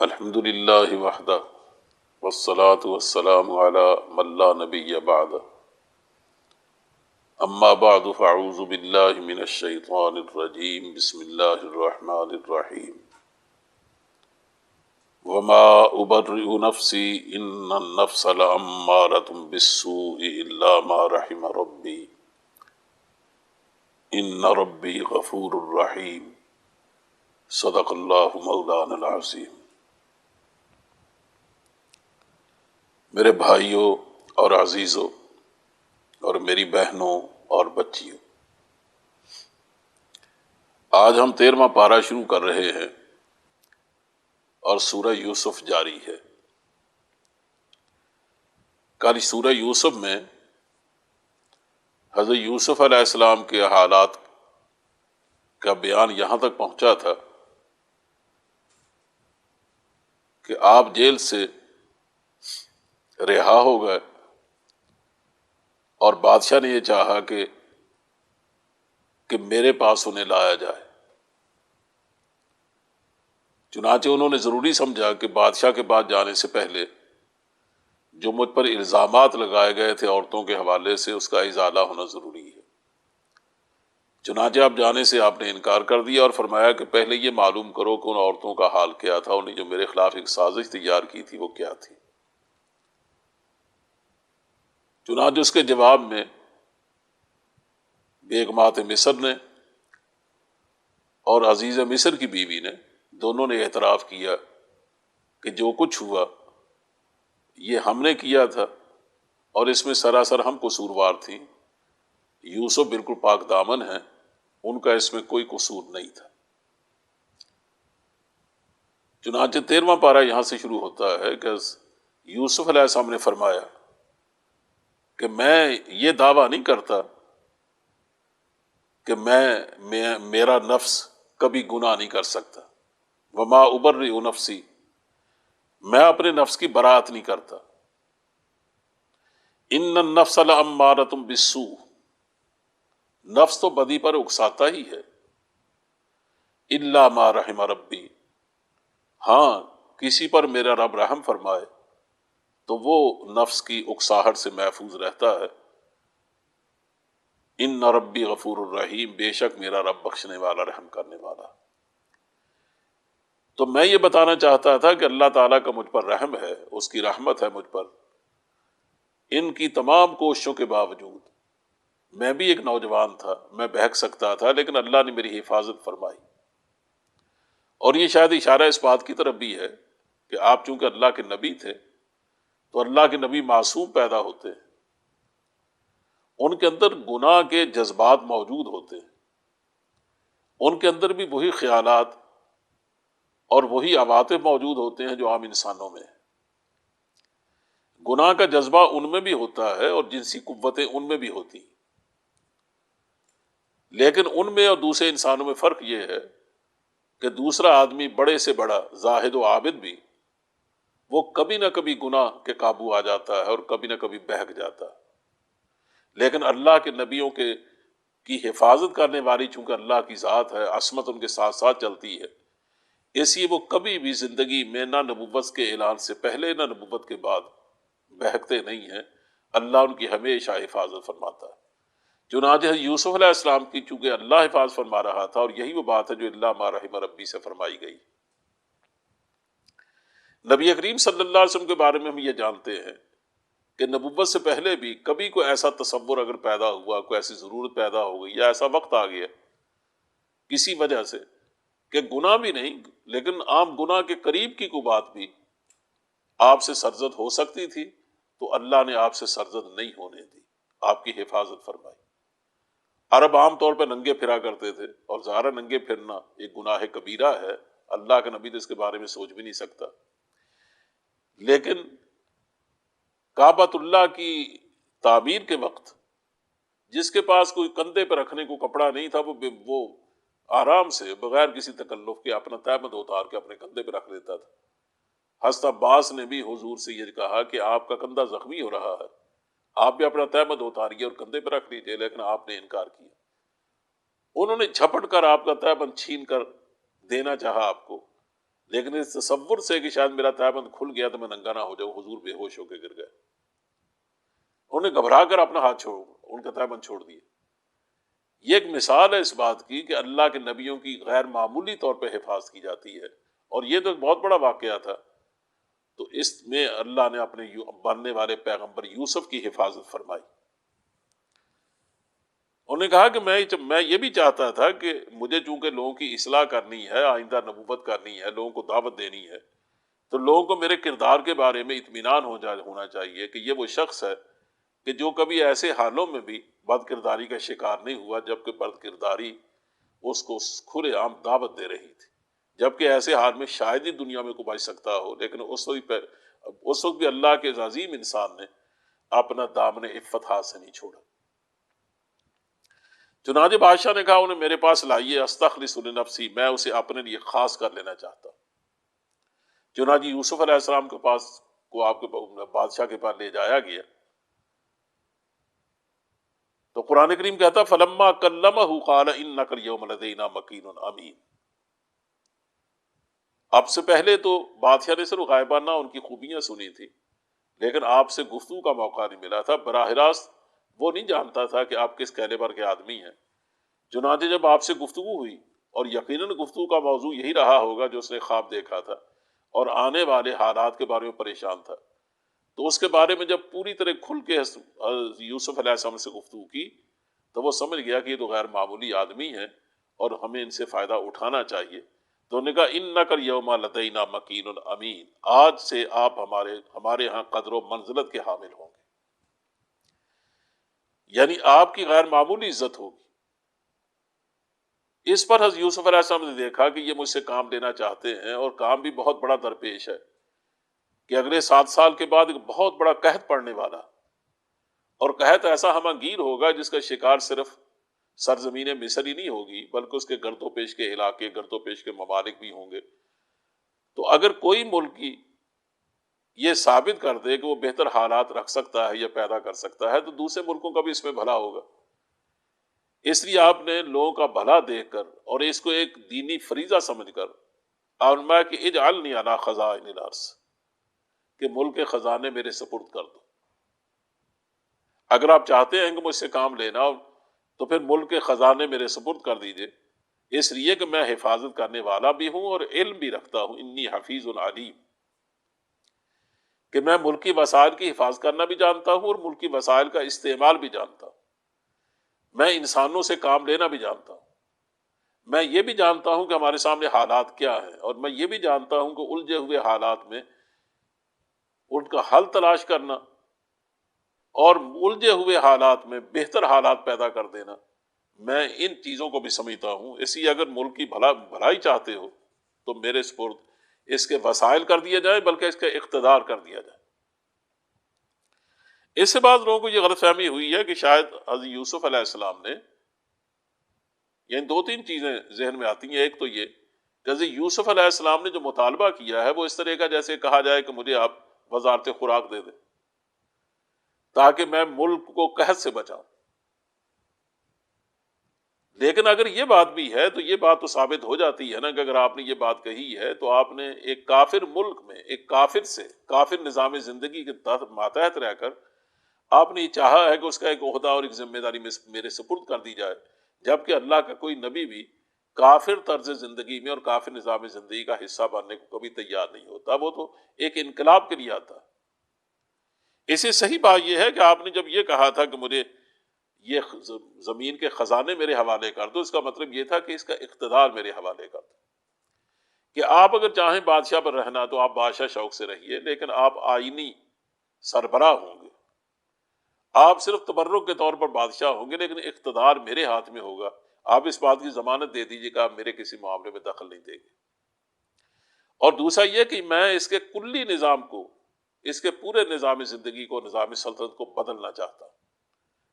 الحمد للہ وحدہ والصلاة والسلام علی من لا نبی بعد اما بعد فاعوذ باللہ من الشیطان الرجیم بسم اللہ الرحمن الرحیم وما ابرئ نفسی ان النفس لامارۃ بالسوء الا ما رحم ربی ان ربی غفور رحیم صدق اللہ مولانا العظیم۔ میرے بھائیوں اور عزیزوں اور میری بہنوں اور بچیوں، آج ہم 13واں پارہ شروع کر رہے ہیں اور سورہ یوسف جاری ہے۔ کل سورہ یوسف میں حضرت یوسف علیہ السلام کے حالات کا بیان یہاں تک پہنچا تھا کہ آپ جیل سے رہا ہو گئے اور بادشاہ نے یہ چاہا کہ میرے پاس انہیں لایا جائے۔ چنانچہ انہوں نے ضروری سمجھا کہ بادشاہ کے پاس جانے سے پہلے جو مجھ پر الزامات لگائے گئے تھے عورتوں کے حوالے سے، اس کا ازالہ ہونا ضروری ہے۔ چنانچہ آپ جانے سے آپ نے انکار کر دیا اور فرمایا کہ پہلے یہ معلوم کرو کہ ان عورتوں کا حال کیا تھا، انہیں جو میرے خلاف ایک سازش تیار کی تھی وہ کیا تھی۔ چنانچہ اس کے جواب میں بیگمات مصر نے اور عزیز مصر کی بیوی نے دونوں نے اعتراف کیا کہ جو کچھ ہوا یہ ہم نے کیا تھا اور اس میں سراسر ہم قصوروار تھیں۔ یوسف بالکل پاک دامن ہیں، ان کا اس میں کوئی قصور نہیں تھا۔ چنانچہ 13واں پارہ یہاں سے شروع ہوتا ہے کہ یوسف علیہ السلام نے فرمایا کہ میں یہ دعویٰ نہیں کرتا کہ میرا نفس کبھی گناہ نہیں کر سکتا۔ وما ابرئ نفسی، میں اپنے نفس کی برات نہیں کرتا۔ ان النفس لامارۃ بالسوء، نفس تو بدی پر اکساتا ہی ہے۔ الا ما رحم ربی، ہاں کسی پر میرا رب رحم فرمائے تو وہ نفس کی اکساہٹ سے محفوظ رہتا ہے۔ ان ربی غفور الرحیم، بے شک میرا رب بخشنے والا رحم کرنے والا۔ تو میں یہ بتانا چاہتا تھا کہ اللہ تعالیٰ کا مجھ پر رحم ہے، اس کی رحمت ہے مجھ پر۔ ان کی تمام کوششوں کے باوجود میں بھی ایک نوجوان تھا، میں بہک سکتا تھا، لیکن اللہ نے میری حفاظت فرمائی۔ اور یہ شاید اشارہ اس بات کی طرف بھی ہے کہ آپ چونکہ اللہ کے نبی تھے تو اللہ کے نبی معصوم پیدا ہوتے ہیں، ان کے اندر گناہ کے جذبات موجود ہوتے ہیں، ان کے اندر بھی وہی خیالات اور وہی عواطف موجود ہوتے ہیں جو عام انسانوں میں ہیں۔ گناہ کا جذبہ ان میں بھی ہوتا ہے اور جنسی قوتیں ان میں بھی ہوتی ہیں، لیکن ان میں اور دوسرے انسانوں میں فرق یہ ہے کہ دوسرا آدمی بڑے سے بڑا زاہد و عابد بھی وہ کبھی نہ کبھی گناہ کے قابو آ جاتا ہے اور کبھی نہ کبھی بہک جاتا ہے، لیکن اللہ کے نبیوں کی حفاظت کرنے والی چونکہ اللہ کی ذات ہے، عصمت ان کے ساتھ ساتھ چلتی ہے، اس لیے وہ کبھی بھی زندگی میں نہ نبوت کے اعلان سے پہلے نہ نبوت کے بعد بہکتے نہیں ہیں۔ اللہ ان کی ہمیشہ حفاظت فرماتا ہے۔ چنانچہ یوسف علیہ السلام کی چونکہ اللہ حفاظت فرما رہا تھا، اور یہی وہ بات ہے جو اللہ ما رحم ربی سے فرمائی گئی۔ نبی کریم صلی اللہ علیہ وسلم کے بارے میں ہم یہ جانتے ہیں کہ نبوت سے پہلے بھی کبھی کوئی ایسا تصور اگر پیدا ہوا، کوئی ایسی ضرورت پیدا ہو گئی یا ایسا وقت آ گیا کسی وجہ سے کہ گناہ بھی نہیں لیکن عام گناہ کے قریب کی کوئی بات بھی آپ سے سرزد ہو سکتی تھی، تو اللہ نے آپ سے سرزد نہیں ہونے دی، آپ کی حفاظت فرمائی۔ عرب عام طور پہ ننگے پھرا کرتے تھے، اور ظاہر ننگے پھرنا ایک گناہ کبیرہ ہے، اللہ کا نبی تو اس کے بارے میں سوچ بھی نہیں سکتا۔ لیکن کعبۃ اللہ کی تعمیر کے وقت جس کے پاس کوئی کندھے پہ رکھنے کو کپڑا نہیں تھا، وہ آرام سے بغیر کسی تکلف کے اپنا تہمد اتار کے اپنے کندھے پہ رکھ دیتا تھا۔ حضرت عباس نے بھی حضور سے یہ کہا کہ آپ کا کندھا زخمی ہو رہا ہے، آپ بھی اپنا تہمد اتاریے اور کندھے پہ رکھ لیجیے، لیکن آپ نے انکار کیا۔ انہوں نے جھپٹ کر آپ کا تہمد چھین کر دینا چاہا آپ کو، لیکن اس تصور سے کہ شاید میرا تہبند کھل گیا تو میں ننگا نہ ہو جاؤں، حضور بے ہوش ہو کے گر گئے. انہوں نے گھبرا کر اپنا ہاتھ چھوڑ، ان کا تہبند چھوڑ دیا. یہ ایک مثال ہے اس بات کی کہ اللہ کے نبیوں کی غیر معمولی طور پہ حفاظت کی جاتی ہے، اور یہ تو ایک بہت بڑا واقعہ تھا. تو اس میں اللہ نے اپنے بننے والے پیغمبر یوسف کی حفاظت فرمائی. انہوں نے کہا کہ میں یہ بھی چاہتا تھا کہ مجھے چونکہ لوگوں کی اصلاح کرنی ہے، آئندہ نبوت کرنی ہے، لوگوں کو دعوت دینی ہے، تو لوگوں کو میرے کردار کے بارے میں اطمینان ہونا چاہیے کہ یہ وہ شخص ہے کہ جو کبھی ایسے حالوں میں بھی بد کرداری کا شکار نہیں ہوا جبکہ بد کرداری اس کو کھلے عام دعوت دے رہی تھی، جبکہ ایسے حال میں شاید ہی دنیا میں کوئی بچ سکتا ہو. لیکن اس وقت بھی اللہ کے عظیم انسان نے اپنا دامن عفت ہاتھ سے نہیں چھوڑا. چنانچہ بادشاہ نے کہا انہیں میرے پاس لائیے، استخلص لنفسی، میں اسے اپنے لیے خاص کر لینا چاہتا ہوں. چنانچہ یوسف علیہ السلام کے پاس کو آپ کے بادشاہ کے پاس لے جایا گیا. تو قرآن کریم کہتا فلما کلمہ قال انک الیوم لدینا مکین امین. اب سے پہلے تو بادشاہ نے صرف غائبانہ ان کی خوبیاں سنی تھی، لیکن آپ سے گفتگو کا موقع نہیں ملا تھا. براہ راست وہ نہیں جانتا تھا کہ آپ کس کیلیبر کے آدمی ہیں. چنانچہ جب آپ سے گفتگو ہوئی، اور یقیناً گفتگو کا موضوع یہی رہا ہوگا جو اس نے خواب دیکھا تھا اور آنے والے حالات کے بارے میں پریشان تھا، تو اس کے بارے میں جب پوری طرح کھل کے یوسف علیہ السلام سے گفتگو کی تو وہ سمجھ گیا کہ یہ تو غیر معمولی آدمی ہیں اور ہمیں ان سے فائدہ اٹھانا چاہیے. تو انہوں نے کہا انک الیوم لدینا مکین امین، آج سے آپ ہمارے ہاں قدر و منزلت کے حامل ہوں گے، یعنی آپ کی غیر معمولی عزت ہوگی. اس پر حضرت یوسف علیہ السلام نے دیکھا کہ یہ مجھ سے کام لینا چاہتے ہیں اور کام بھی بہت بڑا درپیش ہے کہ اگلے 7 سال کے بعد ایک بہت بڑا قحط پڑنے والا، اور قحط ایسا ہمہ گیر ہوگا جس کا شکار صرف سرزمین مصر ہی نہیں ہوگی بلکہ اس کے گرد و پیش کے علاقے، گرد و پیش کے ممالک بھی ہوں گے. تو اگر کوئی ملک کی یہ ثابت کر دے کہ وہ بہتر حالات رکھ سکتا ہے یا پیدا کر سکتا ہے تو دوسرے ملکوں کا بھی اس میں بھلا ہوگا. اس لیے آپ نے لوگوں کا بھلا دیکھ کر اور اس کو ایک دینی فریضہ سمجھ کر فرمایا کہ اجعلنی علی خزائن الارض، کہ ملک کے خزانے میرے سپرد کر دو. اگر آپ چاہتے ہیں کہ مجھ سے کام لینا تو پھر ملک کے خزانے میرے سپرد کر دیجئے، اس لیے کہ میں حفاظت کرنے والا بھی ہوں اور علم بھی رکھتا ہوں. انی حفیظ علیم، کہ میں ملکی وسائل کی حفاظت کرنا بھی جانتا ہوں اور ملکی وسائل کا استعمال بھی جانتا ہوں. میں انسانوں سے کام لینا بھی جانتا ہوں. میں یہ بھی جانتا ہوں کہ ہمارے سامنے حالات کیا ہیں، اور میں یہ بھی جانتا ہوں کہ الجھے ہوئے حالات میں ان کا حل تلاش کرنا اور الجھے ہوئے حالات میں بہتر حالات پیدا کر دینا، میں ان چیزوں کو بھی سمجھتا ہوں. اس لیے اگر ملک کی بھلائی چاہتے ہو تو میرے سپرد اس کے وسائل کر دیے جائیں بلکہ اس کا اقتدار کر دیا جائے. اس سے بعض لوگوں کو یہ غلط فہمی ہوئی ہے کہ شاید حضرت یوسف علیہ السلام نے، یعنی 2-3 چیزیں ذہن میں آتی ہیں. ایک تو یہ کہ حضرت یوسف علیہ السلام نے جو مطالبہ کیا ہے وہ اس طرح کا جیسے کہا جائے کہ مجھے آپ وزارت خوراک دے دیں تاکہ میں ملک کو قحط سے بچاؤں. لیکن اگر یہ بات بھی ہے تو یہ بات تو ثابت ہو جاتی ہے نا کہ اگر آپ نے یہ بات کہی ہے تو آپ نے ایک کافر ملک میں ایک کافر سے، کافر نظام زندگی کے ماتحت رہ کر آپ نے یہ چاہا ہے کہ اس کا ایک عہدہ اور ایک ذمہ داری میرے سپرد کر دی جائے، جبکہ اللہ کا کوئی نبی بھی کافر طرز زندگی میں اور کافر نظام زندگی کا حصہ بننے کو کبھی تیار نہیں ہوتا. وہ تو ایک انقلاب کے لیے آتا. اسے صحیح بات یہ ہے کہ آپ نے جب یہ کہا تھا کہ مجھے یہ زمین کے خزانے میرے حوالے کر دو، اس کا مطلب یہ تھا کہ اس کا اقتدار میرے حوالے کر دو، کہ آپ اگر چاہیں بادشاہ پر رہنا تو آپ بادشاہ شوق سے رہیے، لیکن آپ آئینی سربراہ ہوں گے. آپ صرف تبرک کے طور پر بادشاہ ہوں گے لیکن اقتدار میرے ہاتھ میں ہوگا. آپ اس بات کی ضمانت دے دیجیے کہ آپ میرے کسی معاملے میں دخل نہیں دیں گے. اور دوسرا یہ کہ میں اس کے کلی نظام کو، اس کے پورے نظام زندگی کو، نظام سلطنت کو بدلنا چاہتا ہوں.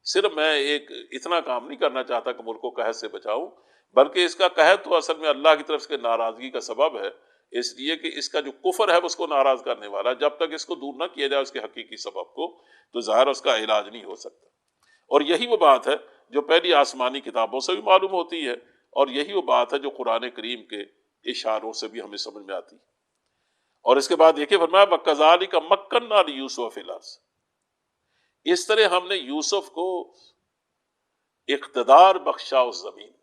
صرف میں ایک اتنا کام نہیں کرنا چاہتا کہ ملک کو قحط سے بچاؤں، بلکہ اس کا قحط تو اصل میں اللہ کی طرف سے ناراضگی کا سبب ہے، اس لیے کہ اس کا جو کفر ہے اس کو ناراض کرنے والا، جب تک اس کو دور نہ کیا جائے اس کے حقیقی سبب کو تو ظاہر اس کا علاج نہیں ہو سکتا. اور یہی وہ بات ہے جو پہلی آسمانی کتابوں سے بھی معلوم ہوتی ہے، اور یہی وہ بات ہے جو قرآن کریم کے اشاروں سے بھی ہمیں سمجھ میں آتی ہے۔ اور اس کے بعد دیکھیے فرمایا وَكَذَلِكَ مَكَّنَّا لِيُوسُفَ فِي الْأَرْضِ، اس طرح ہم نے یوسف کو اقتدار بخشا اس زمین میں۔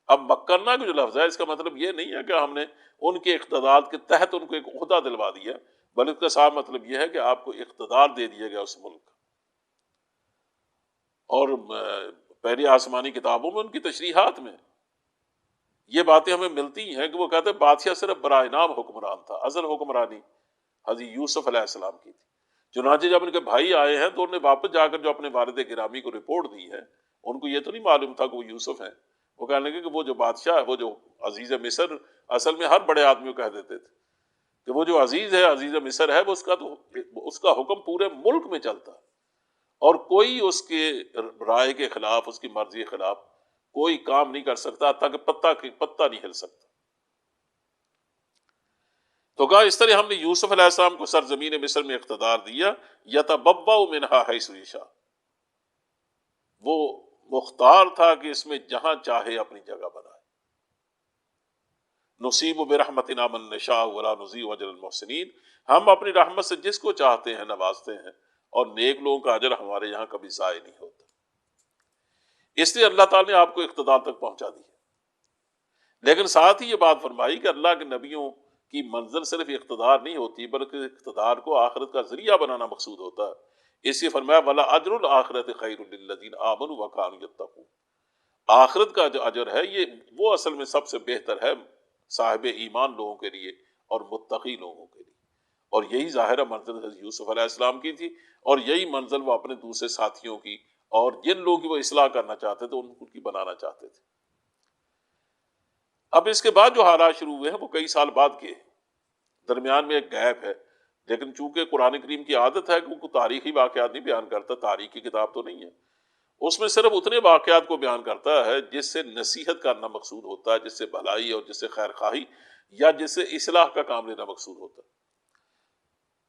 اب مکنا کا جو لفظ ہے اس کا مطلب یہ نہیں ہے کہ ہم نے ان کے اقتدار کے تحت ان کو ایک عہدہ دلوا دیا، بلکہ اس کا صاف مطلب یہ ہے کہ آپ کو اقتدار دے دیا گیا اس ملک کا۔ اور پہلی آسمانی کتابوں میں ان کی تشریحات میں یہ باتیں ہمیں ملتی ہیں کہ وہ کہتے ہیں بادشاہ صرف برائے نام حکمران تھا، اصل حکمرانی حضرت یوسف علیہ السلام کی تھی۔ چنانچہ جب ان کے بھائی آئے ہیں تو انہوں نے واپس جا کر جو اپنے والد گرامی کو رپورٹ دی ہے، ان کو یہ تو نہیں معلوم تھا کہ وہ یوسف ہیں۔ وہ کہنے لگے کہ وہ جو بادشاہ ہے، وہ جو عزیز مصر، اصل میں ہر بڑے آدمی کو کہہ دیتے تھے کہ وہ جو عزیز ہے، عزیز مصر ہے، وہ اس کا حکم پورے ملک میں چلتا ہے اور کوئی اس کے رائے کے خلاف، اس کی مرضی کے خلاف کوئی کام نہیں کر سکتا، تاکہ پتہ نہیں ہل سکتا۔ تو کہا اس طرح ہم نے یوسف علیہ السلام کو سرزمین مصر میں اقتدار دیا، یتبوأ منہا حیث یشاء، وہ مختار تھا کہ اس میں جہاں چاہے اپنی جگہ بنائے۔ نصیب برحمتنا من نشاء ولا نضیع اجر المحسنین، ہم اپنی رحمت سے جس کو چاہتے ہیں نوازتے ہیں، اور نیک لوگوں کا اجر ہمارے یہاں کبھی ضائع نہیں ہوتا۔ اس لیے اللہ تعالیٰ نے آپ کو اقتدار تک پہنچا دی، لیکن ساتھ ہی یہ بات فرمائی کہ اللہ کے نبیوں کی منزل صرف اقتدار نہیں ہوتی، بلکہ اقتدار کو آخرت کا ذریعہ بنانا مقصود ہوتا ہے۔ اس لیے فرمایا وَلَا أَجْرُ الْآخِرَةِ خَيْرٌ لِلَّذِينَ آمَنُوا وَكَانُوا يَتَّقُونَ، آخرت کا جو اجر ہے یہ وہ اصل میں سب سے بہتر ہے صاحب ایمان لوگوں کے لیے اور متقی لوگوں کے لیے۔ اور یہی ظاہرہ منزل حضرت یوسف علیہ السلام کی تھی، اور یہی منزل وہ اپنے دوسرے ساتھیوں کی اور جن لوگوں کی وہ اصلاح کرنا چاہتے تھے ان کی بنانا چاہتے تھے۔ اب اس کے بعد جو حالات شروع ہوئے ہیں وہ کئی سال بعد کے، درمیان میں ایک گیپ ہے، لیکن چونکہ قرآن کریم کی عادت ہے کہ وہ تاریخی واقعات نہیں بیان کرتا، تاریخی کتاب تو نہیں ہے، اس میں صرف اتنے واقعات کو بیان کرتا ہے جس سے نصیحت کرنا مقصود ہوتا ہے، جس سے بھلائی اور جس سے خیر خواہی یا جس سے اصلاح کا کام لینا مقصود ہوتا ہے۔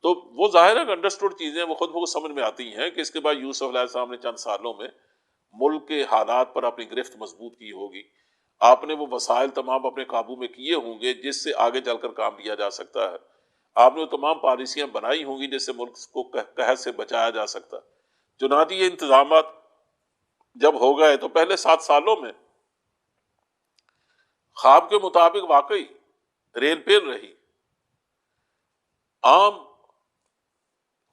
تو وہ ظاہر ہے کہ انڈرسٹوڈ چیزیں وہ خود بخود سمجھ میں آتی ہیں کہ اس کے بعد یوسف علیہ السلام نے چند سالوں میں ملک کے حالات پر اپنی گرفت مضبوط کی ہوگی، آپ نے وہ وسائل تمام اپنے قابو میں کیے ہوں گے جس سے آگے چل کر کام لیا جا سکتا ہے، آپ نے وہ تمام پالیسیاں بنائی ہوں گی جس سے ملک کو قحط سے بچایا جا سکتا ہے۔ چنانچہ یہ انتظامات جب ہو گئے تو پہلے 7 سالوں میں خواب کے مطابق واقعی ریل پیر رہی، عام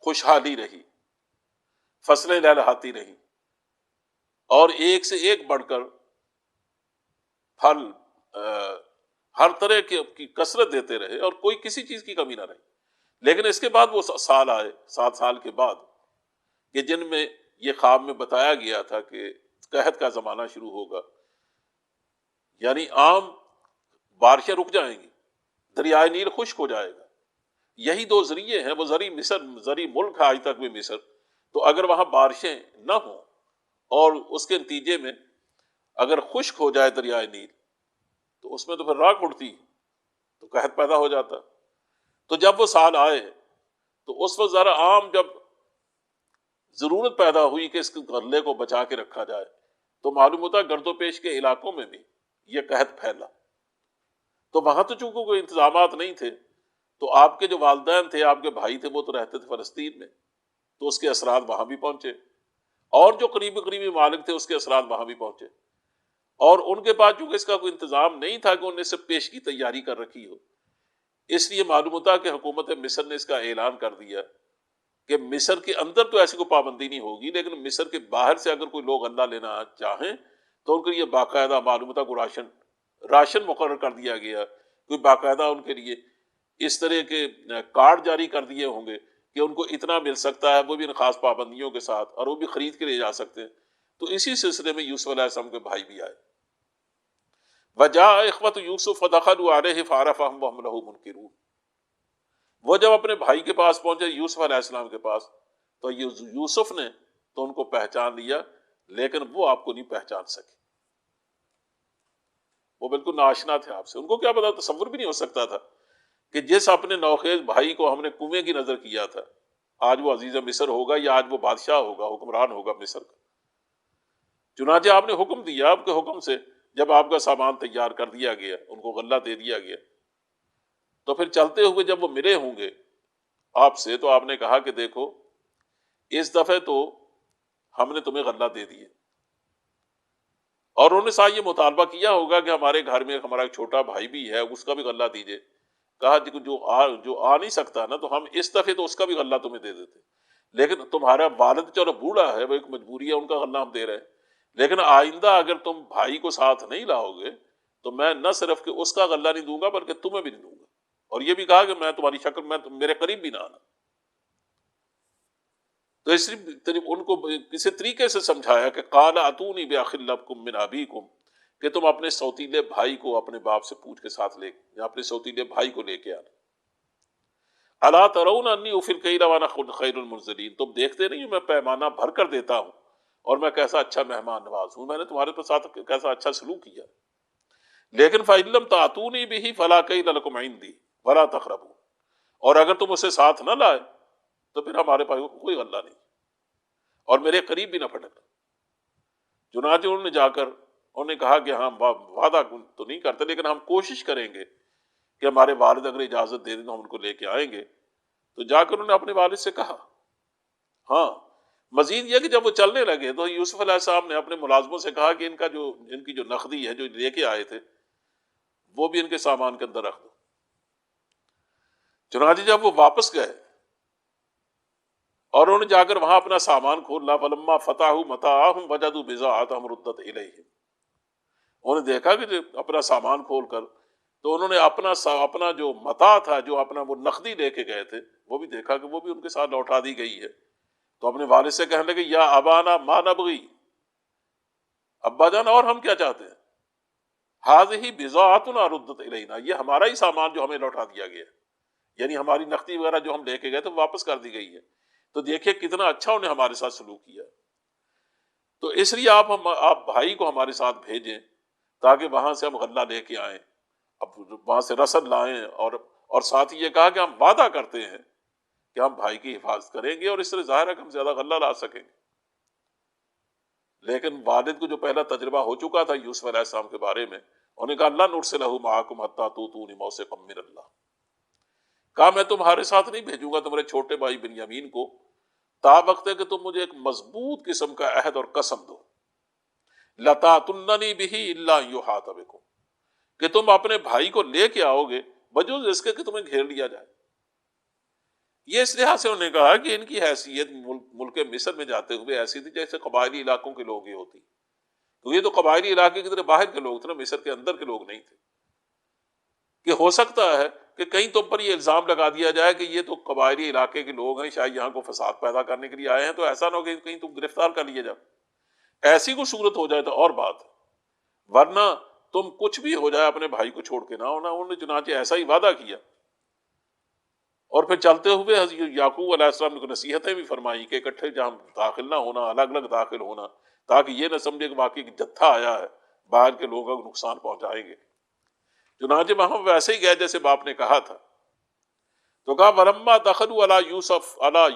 خوشحالی رہی، فصلیں لہلہاتی رہی، اور ایک سے ایک بڑھ کر پھل ہر طرح کی کثرت دیتے رہے اور کوئی کسی چیز کی کمی نہ رہی۔ لیکن اس کے بعد وہ سال آئے، 7 سال کے بعد، کہ جن میں یہ خواب میں بتایا گیا تھا کہ قحط کا زمانہ شروع ہوگا، یعنی عام بارشیں رک جائیں گی، دریائے نیل خشک ہو جائے گا۔ یہی 2 ذریعے ہیں، وہ زرعی ملک ہے آج تک بھی مصر، تو اگر وہاں بارشیں نہ ہوں اور اس کے نتیجے میں اگر خشک ہو جائے دریائے نیل تو اس میں تو پھر راکھ اڑتی، تو قحط پیدا ہو جاتا۔ تو جب وہ سال آئے تو اس وقت ذرا عام جب ضرورت پیدا ہوئی کہ اس غلے کو بچا کے رکھا جائے تو معلوم ہوتا ہے گرد و پیش کے علاقوں میں بھی یہ قحط پھیلا۔ تو وہاں تو چونکہ کوئی انتظامات نہیں تھے، تو آپ کے جو والدین تھے، آپ کے بھائی تھے، وہ تو رہتے تھے فلسطین میں، تو اس کے اثرات وہاں بھی پہنچے، اور جو قریبی مالک تھے اس کے اثرات وہاں بھی پہنچے، اور ان کے پاس چونکہ اس کا کوئی انتظام نہیں تھا کہ انہوں نے اس سے پیش کی تیاری کر رکھی ہو، اس لیے معلوم ہوتا کہ حکومت مصر نے اس کا اعلان کر دیا کہ مصر کے اندر تو ایسی کوئی پابندی نہیں ہوگی، لیکن مصر کے باہر سے اگر کوئی لوگ غلہ لینا چاہیں تو ان کے لیے باقاعدہ معلوم ہوتا کو راشن مقرر کر دیا گیا، کوئی باقاعدہ ان کے لیے اس طرح کے کارڈ جاری کر دیے ہوں گے کہ ان کو اتنا مل سکتا ہے، وہ بھی ان خاص پابندیوں کے ساتھ، اور وہ بھی خرید کے لے جا سکتے ہیں۔ تو اسی سلسلے میں یوسف علیہ السلام کے بھائی بھی آئے، وَجَاءَ إِخْوَةُ يُوسُفَ فَدَخَلُوا عَلَيْهِ فَعَرَفَهُمْ وَهُمْ لَهُ مُنْكِرُونَ، وہ جب اپنے بھائی کے پاس پہنچے، یوسف علیہ السلام کے پاس، تو یوسف نے تو ان کو پہچان لیا، لیکن وہ آپ کو نہیں پہچان سکے، وہ بالکل ناشنا تھے آپ سے۔ ان کو کیا پتا، تصور بھی نہیں ہو سکتا تھا کہ جس اپنے نوخیز بھائی کو ہم نے کنویں کی نظر کیا تھا، آج وہ عزیز مصر ہوگا یا آج وہ بادشاہ ہوگا، حکمران ہوگا مصر کا۔ چنانچہ آپ نے حکم دیا، آپ کے حکم سے جب آپ کا سامان تیار کر دیا گیا، ان کو غلہ دے دیا گیا، تو پھر چلتے ہوئے جب وہ ملے ہوں گے آپ سے، تو آپ نے کہا کہ دیکھو اس دفعہ تو ہم نے تمہیں غلہ دے دیا، اور انہوں نے ساتھ یہ مطالبہ کیا ہوگا کہ ہمارے گھر میں ہمارا ایک چھوٹا بھائی بھی ہے، اس کا بھی غلہ دیجیے۔ کہا کہ جو آ نہیں سکتا نا، تو ہم اس دفعہ تو اس کا بھی غلہ تمہیں دے دیتے، لیکن تمہارا والد چلو بوڑھا ہے، وہ ایک مجبوری ہے، ان کا غلہ ہم دے رہے ہیں، لیکن آئندہ اگر تم بھائی کو ساتھ نہیں لاؤ گے تو میں نہ صرف کہ اس کا غلہ نہیں دوں گا بلکہ تمہیں بھی نہیں دوں گا، اور یہ بھی کہا کہ میں تمہاری شکل میں میرے قریب بھی نہ آنا۔ تو اس لیے ان کو کسی طریقے سے سمجھایا کہ قال اتونی باخ لکم من ابیکم، کہ تم اپنے سوتیلے بھائی کو اپنے باپ سے پوچھ کے ساتھ لے، یا اپنے سوتیلے بھائی کو لے کے آنا۔ الا ترون انی اوفی الکیل وانا خیر المنزلین، تم دیکھتے نہیں ہو میں پیمانہ بھر کر دیتا ہوں اور میں کیسا اچھا مہمان نواز ہوں، میں نے تمہارے ساتھ کیسا اچھا سلوک کیا، لیکن فإن لم تأتونی بہ فلا کیل لکم عندی ولا تقربون، اور اگر تم اسے ساتھ نہ لائے تو پھر ہمارے پاس کوئی غلہ نہیں، اور میرے قریب بھی نہ پھٹک۔ چنانچہ انہوں نے جا کر انہوں نے کہا کہ ہم وعدہ تو نہیں کرتے، لیکن ہم کوشش کریں گے کہ ہمارے والد اگر اجازت دے دیں تو ہم ان کو لے کے آئیں گے۔ تو جا کر انہوں نے اپنے والد سے کہا۔ ہاں، مزید یہ کہ جب وہ چلنے لگے تو یوسف علیہ السلام نے اپنے ملازموں سے کہا کہ ان کی جو نقدی ہے جو لے کے آئے تھے وہ بھی ان کے سامان کے اندر رکھ دو۔ چنانچہ جب وہ واپس گئے اور انہوں نے جا کر وہاں اپنا سامان کھولا، فلما فتحوا متاعهم وجدوا بضاعتهم ردت الیہم، انہوں نے دیکھا کہ اپنا سامان کھول کر تو انہوں نے اپنا جو متاع تھا، جو اپنا وہ نقدی لے کے گئے تھے، وہ بھی دیکھا کہ وہ بھی ان کے ساتھ لوٹا دی گئی ہے۔ تو اپنے والد سے کہنے لگے یا ابانا ما نبغی، ابا جان اور ہم کیا چاہتے ہیں، ہذہ بضاعتنا ردت الینا، یہ ہمارا ہی سامان جو ہمیں لوٹا دیا گیا ہے، یعنی ہماری نقدی وغیرہ جو ہم لے کے گئے تو واپس کر دی گئی ہے۔ تو دیکھیں کتنا اچھا انہیں ہمارے ساتھ سلوک کیا۔ تو اس لیے آپ بھائی کو ہمارے ساتھ بھیجیں تاکہ وہاں سے ہم غلہ لے کے آئیں، اب وہاں سے رسد لائیں، اور ساتھ ہی یہ کہا کہ ہم وعدہ کرتے ہیں کہ ہم بھائی کی حفاظت کریں گے، اور اس سے ظاہر ہے کہ ہم زیادہ غلہ لا سکیں گے۔ لیکن والد کو جو پہلا تجربہ ہو چکا تھا یوسف علیہ السلام کے بارے میں، انہوں نے کہا اللہ نرسلہ معکم حتی تؤتونی موثقا من اللہ، کہا میں تمہارے ساتھ نہیں بھیجوں گا تمہارے چھوٹے بھائی بنیامین کو تا وقت ہے کہ تم مجھے ایک مضبوط قسم کا عہد اور قسم دو، لتاتوننی بہ الا ان یحاط بکم، کہ تم اپنے بھائی کو لے کے آؤ گے بجوز اس کے کہ تمہیں گھیر لیا جائے۔ یہ اس لحاظ سے انہوں نے کہا کہ ان کی حیثیت ملک مصر میں جاتے ہوئے ایسی تھی جیسے قبائلی علاقوں کے لوگ ہی ہوتی، تو یہ تو قبائلی علاقے کی طرح باہر کے لوگ تھے نا، مصر کے اندر کے لوگ نہیں تھے، کہ ہو سکتا ہے کہ کہیں تم پر یہ الزام لگا دیا جائے کہ یہ تو قبائلی علاقے کے لوگ ہیں، شاید یہاں کو فساد پیدا کرنے کے لیے آئے ہیں، تو ایسا نہ ہو کہ کہیں تم گرفتار کر لیے جاؤ، ایسی کوئی صورت ہو جائے تو اور بات ہے، ورنہ تم کچھ بھی ہو جائے اپنے بھائی کو چھوڑ کے نہ ہونا۔ انہوں نے چنانچہ ایسا ہی وعدہ کیا، اور پھر چلتے ہوئے حضرت یعقوب علیہ السلام نے کو نصیحتیں بھی فرمائی کہ اکٹھے جہاں داخل نہ ہونا، الگ الگ داخل ہونا، تاکہ یہ نہ سمجھے کہ واقعی جتھا آیا ہے، باہر کے لوگوں کو نقصان پہنچائیں گے۔ چنانچہ وہاں ویسے ہی گئے جیسے باپ نے کہا تھا، تو کہا ولما دخلوا علی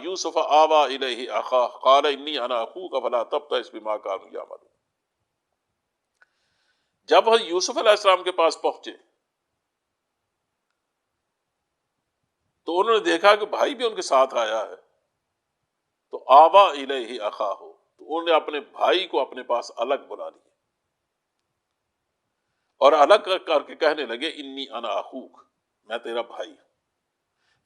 یوسف آوی الیہ اخاہ قال انی انا اخوک فلا تبتئس بما كانوا یعملون، جب وہ یوسف علیہ السلام کے پاس پہنچے تو انہوں نے دیکھا کہ بھائی بھی ان کے ساتھ آیا ہے، تو آوی الیہ اخاہ، تو انہوں نے اپنے بھائی کو اپنے پاس الگ بلا لیا اور الگ کر کے کہنے لگے انی انا اخوک، میں تیرا بھائی ہوں،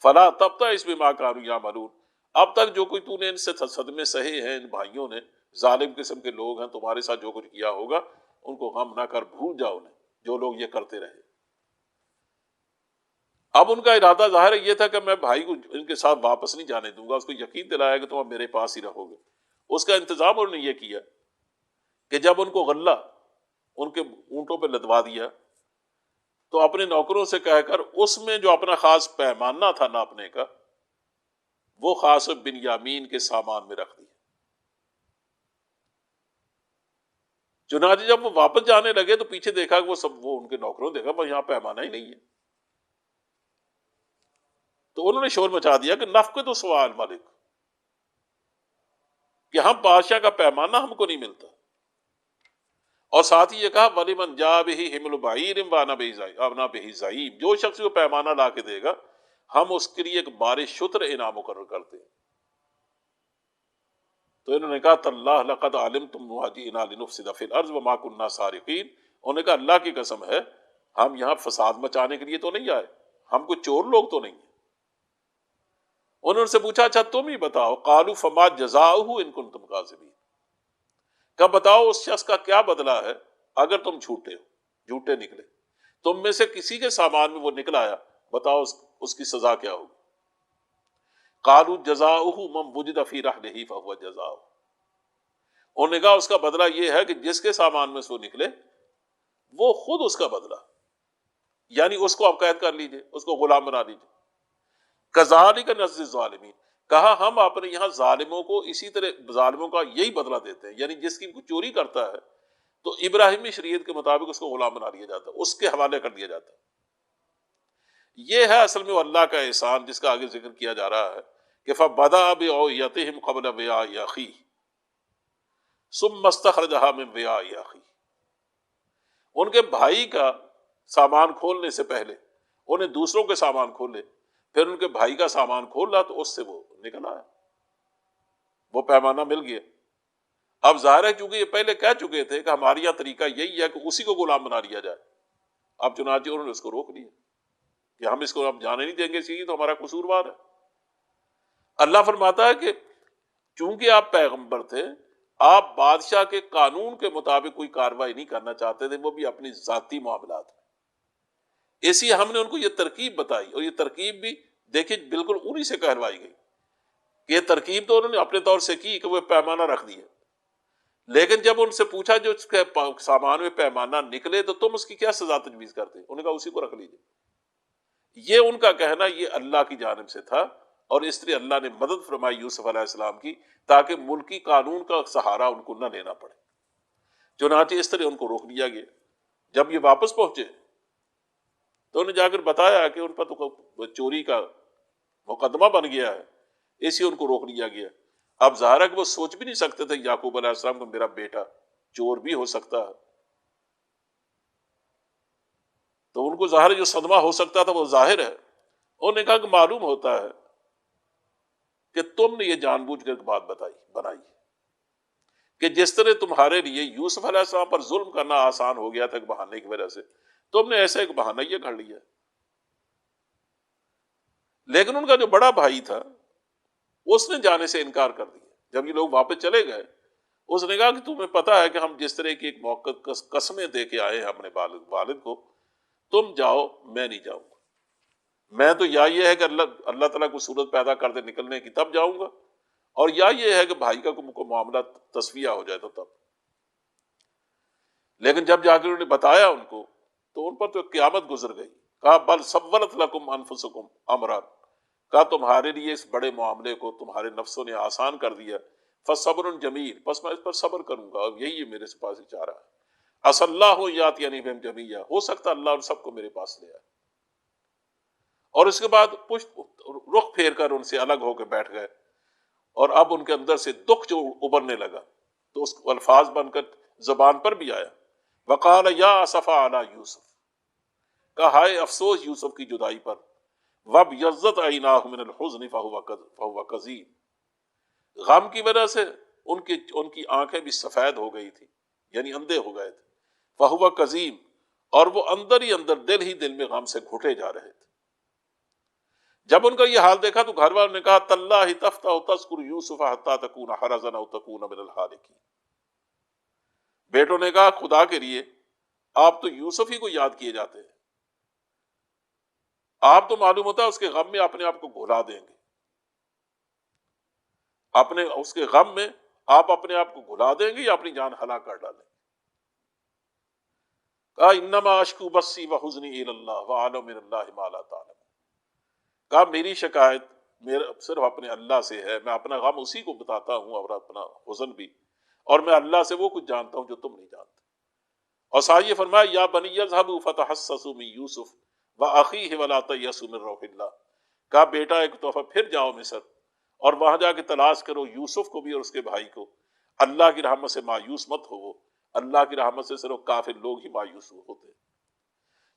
فلا تبتئس بما كانوا یعملون، اب تک جو کوئی تو نے ان سے صدمے سہے ہیں، ان بھائیوں نے ظالم قسم کے لوگ ہیں، تمہارے ساتھ جو کچھ کیا ہوگا ان کو غم نہ کر، بھول جاؤ انہیں، جو لوگ یہ کرتے رہے۔ اب ان کا ارادہ ظاہر یہ تھا کہ میں بھائی کو ان کے ساتھ واپس نہیں جانے دوں گا، اس کو یقین دلایا کہ تم اب میرے پاس ہی رہو گے۔ اس کا انتظام انہوں نے یہ کیا کہ جب ان کو غلہ ان کے اونٹوں پہ لدوا دیا تو اپنے نوکروں سے کہہ کر اس میں جو اپنا خاص پیمانہ تھا ناپنے کا، وہ خاص بنیامین کے سامان میں رکھ دیا۔ چنانچہ جب وہ واپس جانے لگے تو پیچھے دیکھا کہ وہ ان کے نوکروں دیکھا بھائی یہاں پیمانہ ہی نہیں ہے، تو انہوں نے شور مچا دیا کہ نفقد سوال مالک، کہ ہم بادشاہ کا پیمانہ ہم کو نہیں ملتا، اور ساتھ ہی یہ کہا وَلِمَنْ جَاءَ بِهِ حِمْلُ بَعِيرٍ وَأَنَا بِهِ زَعِيمٌ، جو شخص کو پیمانہ لا کے دے گا ہم اس کے لیے ایک بار شتر انعام مقرر کرتے ہیں۔ تو انہوں نے کہا تاللہ لقد علمتم ما جئنا لنفسد فی الارض وما كنا سارقین، انہوں نے کہا اللہ کی قسم ہے ہم یہاں فساد مچانے کے لیے تو نہیں آئے، ہم کوئی چور لوگ تو نہیں ہیں۔ انہوں نے سے پوچھا اچھا تم ہی بتاؤ، قالوا فما جزاؤہ ان کنتم کاذبین، کب بتاؤ اس شخص کا کیا بدلہ ہے اگر تم جھوٹے نکلے، تم میں سے کسی کے سامان میں وہ نکل آیا، بتاؤ اس کی سزا کیا ہوگی۔ قالوا جزاؤہ من وجد فی رحلہ فہو جزاؤہ، انہوں نے کہا اس کا بدلہ یہ ہے کہ جس کے سامان میں سے وہ نکلے وہ خود اس کا بدلہ، یعنی اس کو آپ قید کر لیجئے، اس کو غلام بنا لیجئے۔ کذالک نجزی الظالمین، کہا ہم اپنے یہاں ظالموں کو اسی طرح ظالموں کا یہی بدلہ دیتے ہیں، یعنی جس کی کوئی چوری کرتا ہے تو ابراہیمی شریعت کے مطابق اس کو غلام بنا لیا جاتا ہے، اس کے حوالے کر دیا جاتا ہے۔ یہ ہے اصل میں وہ اللہ کا احسان جس کا آگے ذکر کیا جا رہا ہے کہ فَبَدَأَ بِأَوْعِيَتِهِمْ قَبْلَ وِعَاءِ أَخِيهِ ثُمَّ اسْتَخْرَجَهَا مِنْ وِعَاءِ أَخِيهِ، ان کے بھائی کا سامان کھولنے سے پہلے انہیں دوسروں کے سامان کھولے، پھر ان کے بھائی کا سامان کھولا تو اس سے وہ نکل آیا، وہ پیمانہ مل گیا۔ اب ظاہر ہے چونکہ یہ پہلے کہہ چکے تھے کہ ہمارے یہاں طریقہ یہی ہے کہ اسی کو غلام بنا لیا جائے، اب چنانچہ انہوں نے اس کو روک لیا کہ ہم اس کو اب جانے نہیں دیں گے، اسی تو ہمارا قصوروار ہے۔ اللہ فرماتا ہے کہ چونکہ آپ پیغمبر تھے، آپ بادشاہ کے قانون کے مطابق کوئی کاروائی نہیں کرنا چاہتے تھے، وہ بھی اپنی ذاتی معاملات میں، اسی ہم نے ان کو یہ ترکیب بتائی، اور یہ ترکیب بھی دیکھیں بالکل انہی سے کہلوائی گئی کہ یہ ترکیب تو انہوں نے اپنے طور سے کی کہ وہ پیمانہ رکھ دیا، لیکن جب ان سے پوچھا جو اس کے سامان میں پیمانہ نکلے تو تم اس کی کیا سزا تجویز کرتے، انہوں نے کہا اسی کو رکھ لیجیے۔ یہ ان کا کہنا یہ اللہ کی جانب سے تھا، اور اس لیے اللہ نے مدد فرمائی یوسف علیہ السلام کی تاکہ ملکی قانون کا سہارا ان کو نہ لینا پڑے، چنانچہ اس طرح ان کو روک دیا گیا۔ جب یہ واپس پہنچے تو انہیں جا کر بتایا کہ ان پر تو چوری کا مقدمہ بن گیا ہے، اسی ان کو روک لیا گیا۔ اب ظاہر ہے کہ وہ سوچ بھی نہیں سکتے تھے یعقوب علیہ السلام کو میرا بیٹا چور بھی ہو سکتا ہے، تو ان کو ظاہر جو صدمہ ہو سکتا تھا وہ ظاہر ہے۔ انہوں نے کہا کہ معلوم ہوتا ہے کہ تم نے یہ جان بوجھ کر بات بنائی کہ جس طرح تمہارے لیے یوسف علیہ السلام پر ظلم کرنا آسان ہو گیا تھا ایک بہانے کی وجہ سے، تم نے ایسا ایک بہانہ یہ گھڑ لیا۔ لیکن ان کا جو بڑا بھائی تھا اس نے جانے سے انکار کر دیا۔ جب یہ لوگ واپس چلے گئے اس نے کہا کہ تمہیں پتا ہے کہ ہم جس طرح کی ایک موقع قسمیں دے کے آئے ہیں اپنے والد کو، تم جاؤ میں نہیں جاؤں گا، میں تو یا یہ ہے کہ اللہ تعالیٰ کو صورت پیدا کر دے نکلنے کی تب جاؤں گا، اور یا یہ ہے کہ بھائی کا کوئی معاملہ تصفیہ ہو جائے تو تب۔ لیکن جب جا کے انہوں نے بتایا ان کو تو ان پر تو قیامت گزر گئی۔ کہا بل سولت لکم انفسکم امرا، کہا تمہارے لیے اس بڑے معاملے کو تمہارے نفسوں نے آسان کر دیا، فصبر جمیل، بس میں اس پر صبر کروں گا، اور یہی میرے سے پاس چاہ رہا ہے۔ عسى اللہ یاتینی بہم جمیعا، ہو سکتا اللہ ان سب کو میرے پاس لے آئے۔ اور اس کے بعد رخ پھیر کر ان سے الگ ہو کے بیٹھ گئے، اور اب ان کے اندر سے دکھ جو ابھرنے لگا تو اس کو الفاظ بن کر زبان پر بھی آیا۔ وقال یا اسفا علی یوسف، کہا ہائے افسوس یوسف کی جدائی پر، وابیضت عیناہ من الحزن فہو کظیم، غم کی وجہ سے ان کی آنکھیں بھی سفید ہو گئی تھی، یعنی اندھے ہو گئے تھے، فہو کظیم، اور وہ اندر ہی اندر دل ہی دل میں غم سے گھٹے جا رہے تھے۔ جب ان کا یہ حال دیکھا تو گھر والوں نے کہا تاللہ تفتح تذکر یوسف حتی تکون حرضا او تکون من الہالکین، بیٹوں نے کہا خدا کے لیے آپ تو یوسف ہی کو یاد کیے جاتے ہیں، آپ تو معلوم ہوتا ہے اس کے غم میں اپنے آپ کو بھلا دیں گے، اپنے اس کے غم میں آپ اپنے آپ کو بھلا دیں گے یا اپنی جان ہلاک کر ڈالیں گے۔ کہا انما اشکو بثی وحزنی الی اللہ واعلم من اللہ ما لا تعلمون، کہا میری شکایت صرف اپنے اللہ سے ہے، میں اپنا غم اسی کو بتاتا ہوں اور اپنا حزن بھی، اور میں اللہ سے وہ کچھ جانتا ہوں جو تم نہیں جانتے۔ اور ساتھ یہ فرمایا یا بنی اذهبوا فتحسسوا من یوسف واخیہ ولا تیأسوا من روح اللہ، کہا بیٹا ایک دفعہ پھر جاؤ مصر اور وہاں جا کے تلاش کرو یوسف کو بھی اور اس کے بھائی کو، اللہ کی رحمت سے مایوس مت ہو، اللہ کی رحمت سے صرف کافر لوگ ہی مایوس ہوتے ہیں۔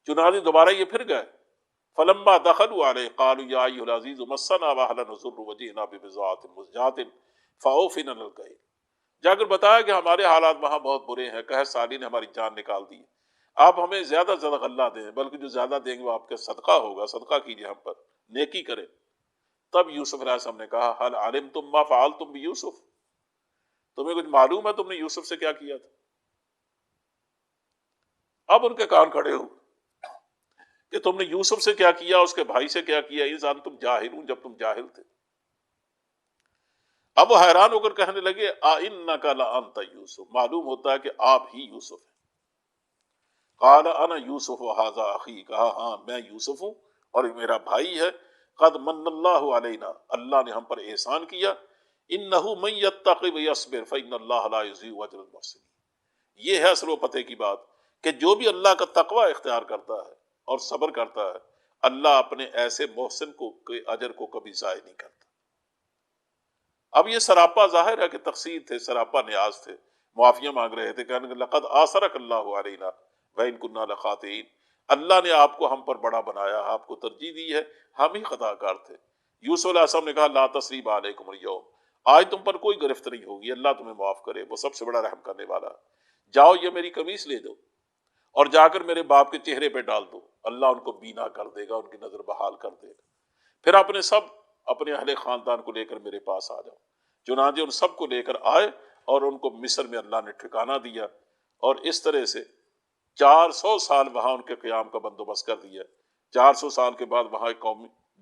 چنانچہ دوبارہ یہ پھر گئے، فلما دخلوا علیہ قالوا یا ایھا العزیز مسنا واہلنا الضر وجئنا ببضاعۃ مزجاۃ فاوفنا الکیل۔ جا کر بتایا کہ ہمارے حالات وہاں بہت برے ہیں، قحط سالی نے ہماری جان نکال دی ہے، آپ ہمیں زیادہ سے زیادہ غلہ دیں، بلکہ جو زیادہ دیں گے وہ آپ کا صدقہ ہوگا، صدقہ کیجیے ہم پر، نیکی کریں۔ تب یوسف علیہ السلام نے کہا هل علمتم ما فعلتم بیوسف، تمہیں کچھ معلوم ہے تم نے یوسف سے کیا کیا تھا؟ اب ان کے کان کھڑے ہو کہ تم نے یوسف سے کیا کیا، اس کے بھائی سے کیا کیا، انسان تم جاہلون، جب تم جاہل تھے۔ اب وہ حیران ہو کر کہنے لگے آئنک لانت یوسف، معلوم ہوتا ہے کہ آپ ہی یوسف ہیں۔ قال انا یوسف وھذا اخی، کہا ہاں میں یوسف ہوں اور یہ میرا بھائی ہے۔ قد من اللہ علینا، اللہ نے ہم پر احسان کیا۔ انہ من یتقی ویصبر فان اللہ لا یضیع اجر المحسنین، یہ ہے اصل و پتے کی بات کہ جو بھی اللہ کا تقوی اختیار کرتا ہے اور صبر کرتا ہے، اللہ اپنے ایسے محسن کو کے اجر کو کبھی ضائع نہیں کرتا۔ اب یہ سراپا ظاہر ہے کہ تقصیر تھے، سراپا نیاز تھے، معافیاں مانگ رہے تھے، کہنے لقد آثرک اللہ علینا وإن كنا لخاطئین، اللہ نے آپ کو ہم پر بڑا بنایا، آپ کو ترجیح دی ہے، ہم ہی خطا کار تھے۔ یوسف علیہ السلام نے کہا لا تثریب علیکم اليوم، آج تم پر کوئی گرفت نہیں ہوگی، اللہ تمہیں معاف کرے، وہ سب سے بڑا رحم کرنے والا ہے۔ جاؤ یہ میری قمیص لے دو اور جا کر میرے باپ کے چہرے پہ ڈال دو، اللہ ان کو بینا کر دے گا، ان کی نظر بحال کر دے گا، پھر اپنے اہل خاندان کو لے کر میرے پاس آ جاؤ۔ چنانچہ ان سب کو لے کر آئے اور ان کو مصر میں اللہ نے ٹھکانہ دیا، اور اس طرح سے 400 سال وہاں ان کے قیام کا بندوبست کر دیا۔ 400 سال کے بعد وہاں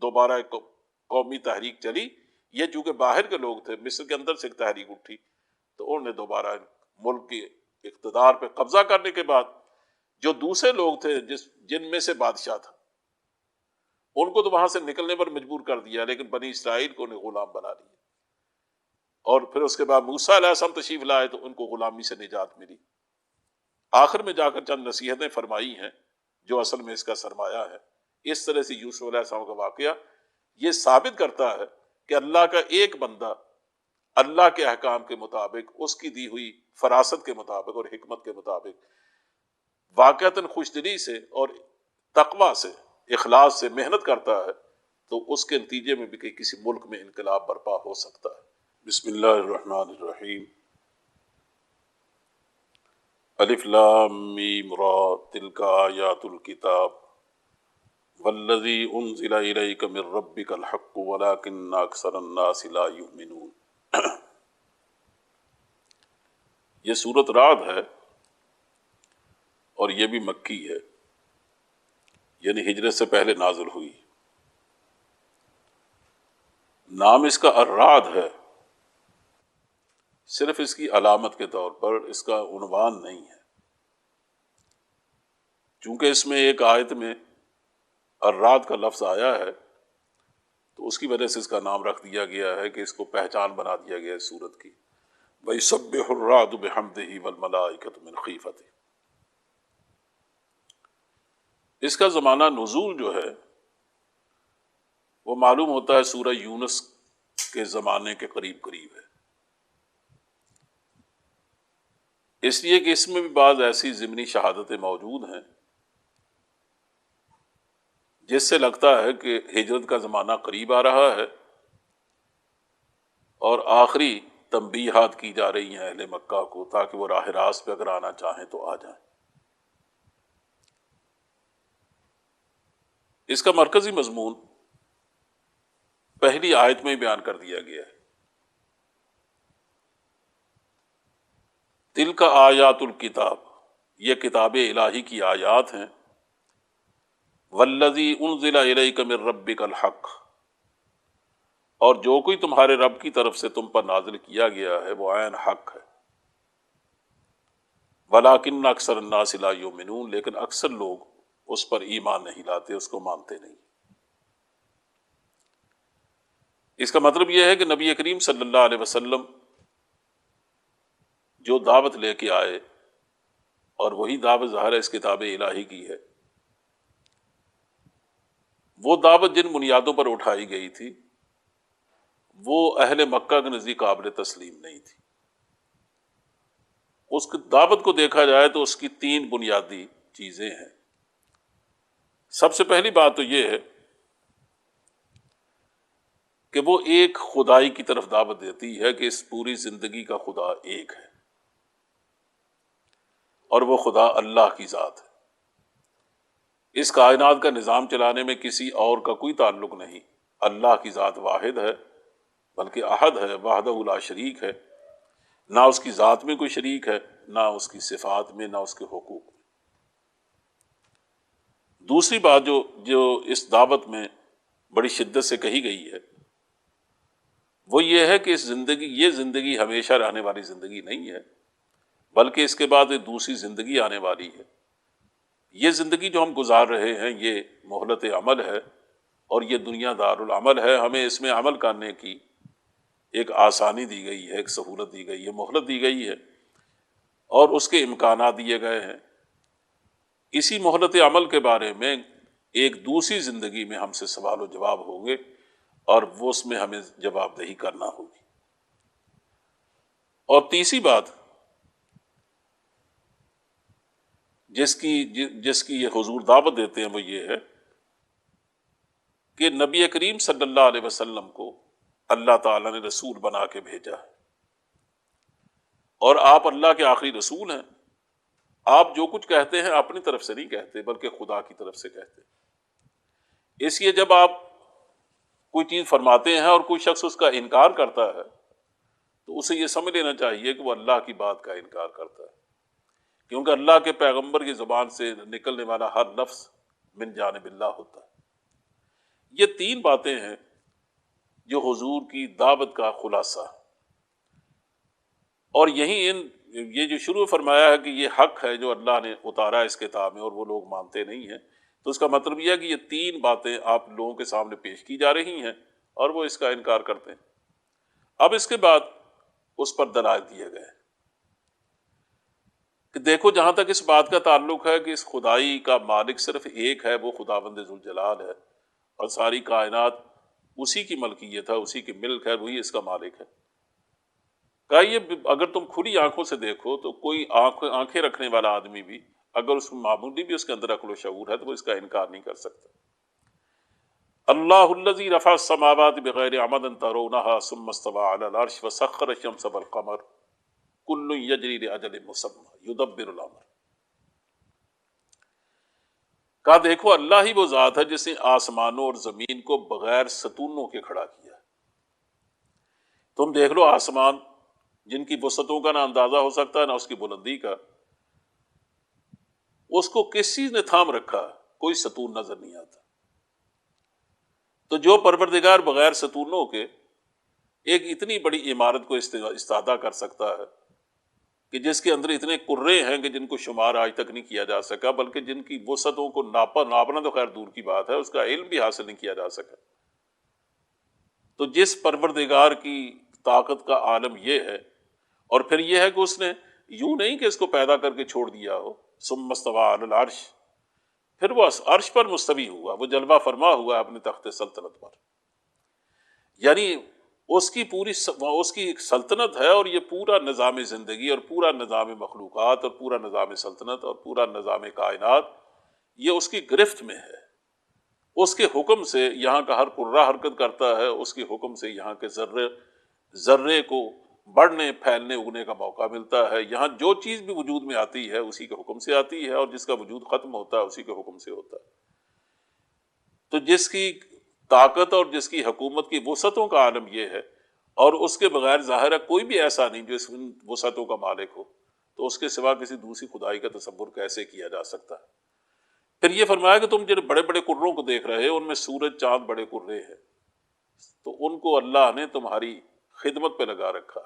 دوبارہ ایک قومی تحریک چلی، یہ چونکہ باہر کے لوگ تھے، مصر کے اندر سے ایک تحریک اٹھی، تو انہوں نے دوبارہ ملک کے اقتدار پہ قبضہ کرنے کے بعد جو دوسرے لوگ تھے جن میں سے بادشاہ تھا، ان کو تو وہاں سے نکلنے پر مجبور کر دیا، لیکن بنی اسرائیل کو انہیں غلام بنا لیا، اور پھر اس کے بعد موسیٰ علیہ السلام تشریف لائے تو ان کو غلامی سے نجات ملی۔ آخر میں جا کر چند نصیحتیں فرمائی ہیں جو اصل میں اس کا سرمایہ ہے۔ اس طرح سے یوسف علیہ السلام کا واقعہ یہ ثابت کرتا ہے کہ اللہ کا ایک بندہ اللہ کے احکام کے مطابق، اس کی دی ہوئی فراست کے مطابق اور حکمت کے مطابق واقعتاً خوش دلی سے اور تقوی سے، اخلاص سے محنت کرتا ہے تو اس کے نتیجے میں بھی کسی ملک میں انقلاب برپا ہو سکتا ہے۔ بسم اللہ الرحمن الرحیم۔ الف لام میم را تلک آیات الکتاب والذی انزل الیک من ربک الحق ولکن اکثر الناس لا یؤمنون۔ یہ سورۃ رعد ہے اور یہ بھی مکی ہے، یعنی ہجرت سے پہلے نازل ہوئی۔ نام اس کا الرعد ہے، صرف اس کی علامت کے طور پر، اس کا عنوان نہیں ہے، چونکہ اس میں ایک آیت میں الرعد کا لفظ آیا ہے تو اس کی وجہ سے اس کا نام رکھ دیا گیا ہے کہ اس کو پہچان بنا دیا گیا ہے سورت کی۔ وَيُسَبِّحُ الرَّعْدُ بِحَمْدِهِ وَالْمَلَائِكَةُ مِنْ خِیفَتِهِ۔ اس کا زمانہ نزول جو ہے وہ معلوم ہوتا ہے سورہ یونس کے زمانے کے قریب قریب ہے، اس لیے کہ اس میں بھی بعض ایسی ضمنی شہادتیں موجود ہیں جس سے لگتا ہے کہ ہجرت کا زمانہ قریب آ رہا ہے اور آخری تنبیہات کی جا رہی ہیں اہل مکہ کو تاکہ وہ راہ راست پہ اگر آنا چاہیں تو آ جائیں۔ اس کا مرکزی مضمون پہلی آیت میں بیان کر دیا گیا ہے۔ تلک آیات الکتاب، یہ کتاب الہی کی آیات ہیں۔ والذی انزل الیک من ربک الحق، اور جو کوئی تمہارے رب کی طرف سے تم پر نازل کیا گیا ہے وہ عین حق ہے۔ ولکن اکثر الناس لا یؤمنون، لیکن اکثر لوگ اس پر ایمان نہیں لاتے، اس کو مانتے نہیں۔ اس کا مطلب یہ ہے کہ نبی کریم صلی اللہ علیہ وسلم جو دعوت لے کے آئے، اور وہی دعوت ظاہر ہے اس کتاب الہی کی ہے، وہ دعوت جن بنیادوں پر اٹھائی گئی تھی وہ اہل مکہ کے نزدیک قابل تسلیم نہیں تھی، اس کی دعوت کو دیکھا جائے تو اس کی تین بنیادی چیزیں ہیں۔ سب سے پہلی بات تو یہ ہے کہ وہ ایک خدائی کی طرف دعوت دیتی ہے کہ اس پوری زندگی کا خدا ایک ہے، اور وہ خدا اللہ کی ذات ہے۔ اس کائنات کا نظام چلانے میں کسی اور کا کوئی تعلق نہیں، اللہ کی ذات واحد ہے، بلکہ احد ہے، وحدہ لا شریک ہے، نہ اس کی ذات میں کوئی شریک ہے، نہ اس کی صفات میں، نہ اس کے حقوق میں۔ دوسری بات جو اس دعوت میں بڑی شدت سے کہی گئی ہے وہ یہ ہے کہ یہ زندگی ہمیشہ رہنے والی زندگی نہیں ہے، بلکہ اس کے بعد ایک دوسری زندگی آنے والی ہے۔ یہ زندگی جو ہم گزار رہے ہیں یہ مہلت عمل ہے، اور یہ دنیا دار العمل ہے، ہمیں اس میں عمل کرنے کی ایک آسانی دی گئی ہے، ایک سہولت دی گئی ہے، مہلت دی گئی ہے، اور اس کے امکانات دیے گئے ہیں۔ اسی مہلت عمل کے بارے میں ایک دوسری زندگی میں ہم سے سوال و جواب ہوں گے، اور وہ اس میں ہمیں جواب دہی کرنا ہوگی۔ اور تیسری بات جس کی یہ حضور دعوت دیتے ہیں وہ یہ ہے کہ نبی کریم صلی اللہ علیہ وسلم کو اللہ تعالیٰ نے رسول بنا کے بھیجا ہے، اور آپ اللہ کے آخری رسول ہیں۔ آپ جو کچھ کہتے ہیں اپنی طرف سے نہیں کہتے، بلکہ خدا کی طرف سے کہتے ہیں۔ اس لیے جب آپ کوئی چیز فرماتے ہیں اور کوئی شخص اس کا انکار کرتا ہے تو اسے یہ سمجھ لینا چاہیے کہ وہ اللہ کی بات کا انکار کرتا ہے، کیونکہ اللہ کے پیغمبر کی زبان سے نکلنے والا ہر لفظ من جانب اللہ ہوتا ہے۔ یہ تین باتیں ہیں جو حضور کی دعوت کا خلاصہ، اور یہ جو شروع فرمایا ہے کہ یہ حق ہے جو اللہ نے اتارا ہے اس کتاب میں اور وہ لوگ مانتے نہیں ہیں، تو اس کا مطلب یہ ہے کہ یہ تین باتیں آپ لوگوں کے سامنے پیش کی جا رہی ہیں اور وہ اس کا انکار کرتے ہیں۔ اب اس کے بعد اس پر دلائل دیے گئے کہ دیکھو، جہاں تک اس بات کا تعلق ہے کہ اس خدائی کا مالک صرف ایک ہے، وہ خداوند ذوالجلال ہے، اور ساری کائنات اسی کی ملکیت ہے، اسی کی ملک ہے، وہی اس کا مالک ہے۔ کہا یہ اگر تم کھلی آنکھوں سے دیکھو تو کوئی آنکھیں رکھنے والا آدمی بھی اگر اس میں معمولی بھی اس کے اندر عقل و شعور ہے تو وہ اس کا انکار نہیں کر سکتا۔ اللہ الذی رفع السماوات بغیر عمد ترونها ثم استوى على العرش وسخر الشمس والقمر كل يجري لأجل مسمى يدبر الامر۔ کہا دیکھو، اللہ ہی وہ ذات ہے جس نے آسمانوں اور زمین کو بغیر ستونوں کے کھڑا کیا۔ تم دیکھ لو آسمان جن کی وسعتوں کا نہ اندازہ ہو سکتا ہے نہ اس کی بلندی کا، اس کو کس چیز نے تھام رکھا؟ کوئی ستون نظر نہیں آتا۔ تو جو پروردگار بغیر ستونوں کے ایک اتنی بڑی عمارت کو استادہ کر سکتا ہے کہ جس کے اندر اتنے کرے ہیں کہ جن کو شمار آج تک نہیں کیا جا سکا، بلکہ جن کی وسعتوں کو ناپنا تو خیر دور کی بات ہے، اس کا علم بھی حاصل نہیں کیا جا سکا، تو جس پروردگار کی طاقت کا عالم یہ ہے، اور پھر یہ ہے کہ اس نے یوں نہیں کہ اس کو پیدا کر کے چھوڑ دیا ہو، ثم استوى علی العرش، پھر وہ عرش پر مستوی ہوا، وہ جلوہ فرما ہوا ہے اپنے تخت سلطنت پر، یعنی اس کی ایک سلطنت ہے، اور یہ پورا نظام زندگی اور پورا نظام مخلوقات اور پورا نظام سلطنت اور پورا نظام کائنات یہ اس کی گرفت میں ہے۔ اس کے حکم سے یہاں کا ہر کرہ حرکت کرتا ہے، اس کے حکم سے یہاں کے ذرے کو بڑھنے پھیلنے اگنے کا موقع ملتا ہے۔ یہاں جو چیز بھی وجود میں آتی ہے اسی کے حکم سے آتی ہے، اور جس کا وجود ختم ہوتا ہے اسی کے حکم سے ہوتا ہے۔ تو جس کی طاقت اور جس کی حکومت کی وسعتوں کا عالم یہ ہے، اور اس کے بغیر ظاہر ہے کوئی بھی ایسا نہیں جو اس وسعتوں کا مالک ہو، تو اس کے سوا کسی دوسری خدائی کا تصور کیسے کیا جا سکتا ہے؟ پھر یہ فرمایا کہ تم جن بڑے بڑے کروں کو دیکھ رہے ہو ان میں سورج چاند بڑے کرے ہیں، تو ان کو اللہ نے تمہاری خدمت پہ لگا رکھا۔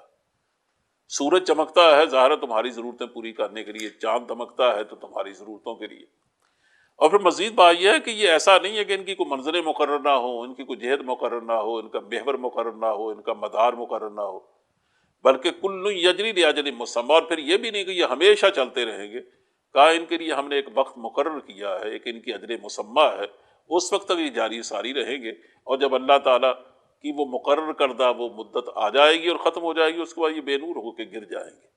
سورج چمکتا ہے ظاہر ہے تمہاری ضرورتیں پوری کرنے کے لیے، چاند دمکتا ہے تو تمہاری ضرورتوں کے لیے۔ اور پھر مزید بات یہ ہے کہ یہ ایسا نہیں ہے کہ ان کی کوئی منزلیں مقرر نہ ہو، ان کی کوئی جہت مقرر نہ ہو، ان کا محور مقرر نہ ہو، ان کا مدار مقرر نہ ہو، بلکہ کل یجری لاجل مسمی، اور پھر یہ بھی نہیں کہ یہ ہمیشہ چلتے رہیں گے، کہا ان کے لیے ہم نے ایک وقت مقرر کیا ہے، ایک ان کی اجل مسمی ہے، اس وقت تک یہ جاری ساری رہیں گے، اور جب اللہ تعالیٰ کی وہ مقرر کردہ وہ مدت آ جائے گی اور ختم ہو جائے گی، اس کے بعد یہ بے نور ہو کے گر جائیں گے۔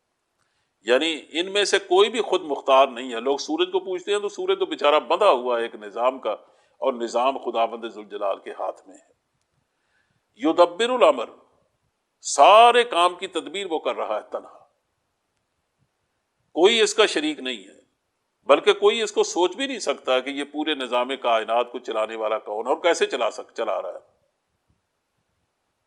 یعنی ان میں سے کوئی بھی خود مختار نہیں ہے. لوگ سورج کو پوچھتے ہیں تو سورج تو بیچارہ بندھا ہوا ہے ایک نظام کا، اور نظام خداوند ذوالجلال کے ہاتھ میں ہے. یدبر الامر، سارے کام کی تدبیر وہ کر رہا ہے تنہا، کوئی اس کا شریک نہیں ہے، بلکہ کوئی اس کو سوچ بھی نہیں سکتا کہ یہ پورے نظام کائنات کو چلانے والا کون اور کیسے چلا رہا ہے.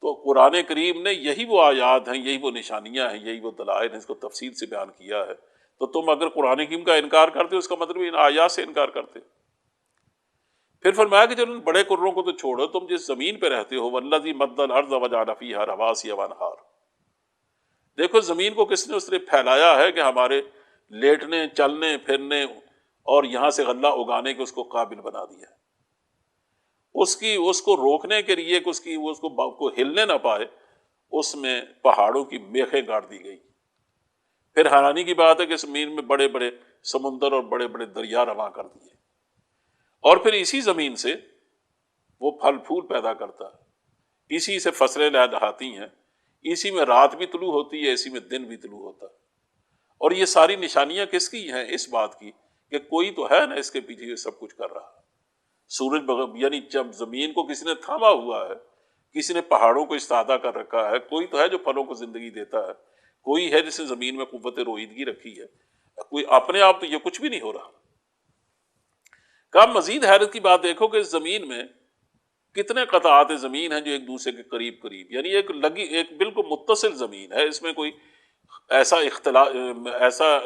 تو قرآن کریم نے یہی وہ آیات ہیں، یہی وہ نشانیاں ہیں، یہی وہ دلائل ہیں، اس کو تفصیل سے بیان کیا ہے. تو تم اگر قرآن کریم کا انکار کرتے ہو، اس کا مطلب ان آیات سے انکار کرتے ہو. پھر فرمایا کہ چلو ان بڑے قروں کو تو چھوڑو، تم جس زمین پہ رہتے ہو، والذی مد الارض وجعل فیہا رواسیا وانہار، دیکھو زمین کو کس نے اس نے پھیلایا ہے کہ ہمارے لیٹنے، چلنے پھرنے اور یہاں سے غلہ اگانے کے اس کو قابل بنا دیا ہے. اس کو روکنے کے لیے کہ اس کو ہلنے نہ پائے، اس میں پہاڑوں کی میخیں گاڑ دی گئی. پھر حیرانی کی بات ہے کہ زمین میں بڑے بڑے سمندر اور بڑے بڑے دریا رواں کر دیے، اور پھر اسی زمین سے وہ پھل پھول پیدا کرتا ہے، اسی سے فصلیں لہلاتی ہیں، اسی میں رات بھی طلوع ہوتی ہے، اسی میں دن بھی طلوع ہوتا ہے. اور یہ ساری نشانیاں کس کی ہیں؟ اس بات کی کہ کوئی تو ہے نا اس کے پیچھے یہ سب کچھ کر رہا ہے. یعنی جب زمین کو کسی نے تھاما ہوا ہے، کسی نے پہاڑوں کو استادہ کر رکھا ہے، کوئی تو ہے جو پھلوں کو زندگی دیتا ہے، کوئی ہے جس نے زمین میں قوت روئیدگی رکھی ہے. کوئی اپنے آپ تو یہ کچھ بھی نہیں ہو رہا. کہا مزید حیرت کی بات دیکھو کہ اس زمین میں کتنے قطعات زمین ہیں جو ایک دوسرے کے قریب قریب، یعنی ایک بالکل متصل زمین ہے. اس میں کوئی ایسا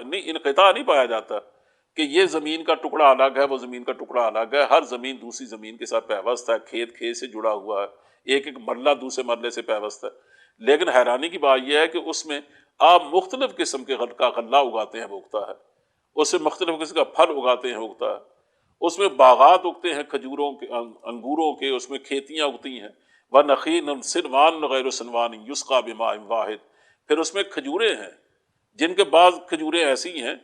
نہیں، انقطاع نہیں پایا جاتا کہ یہ زمین کا ٹکڑا الگ ہے، وہ زمین کا ٹکڑا الگ ہے. ہر زمین دوسری زمین کے ساتھ پیوست ہے، کھیت سے جڑا ہوا ہے، ایک ایک مرلہ دوسرے مرلے سے پیوست ہے. لیکن حیرانی کی بات یہ ہے کہ اس میں آپ مختلف قسم کے کا غلہ اگاتے ہیں وہ اگتا ہے، اس میں مختلف قسم کا پھل اگاتے ہیں اگتا ہے، اس میں باغات اگتے ہیں کھجوروں کے، انگوروں کے، اس میں کھیتیاں اگتی ہیں. وَنَخِيلٌ صِنْوَانٌ غَيْرُ صِنْوَانٍ يُسْقَىٰ بِمَاءٍ وَاحِدٍ. پھر اس میں کھجوریں ہیں جن کے بعض کھجوریں ایسی ہیں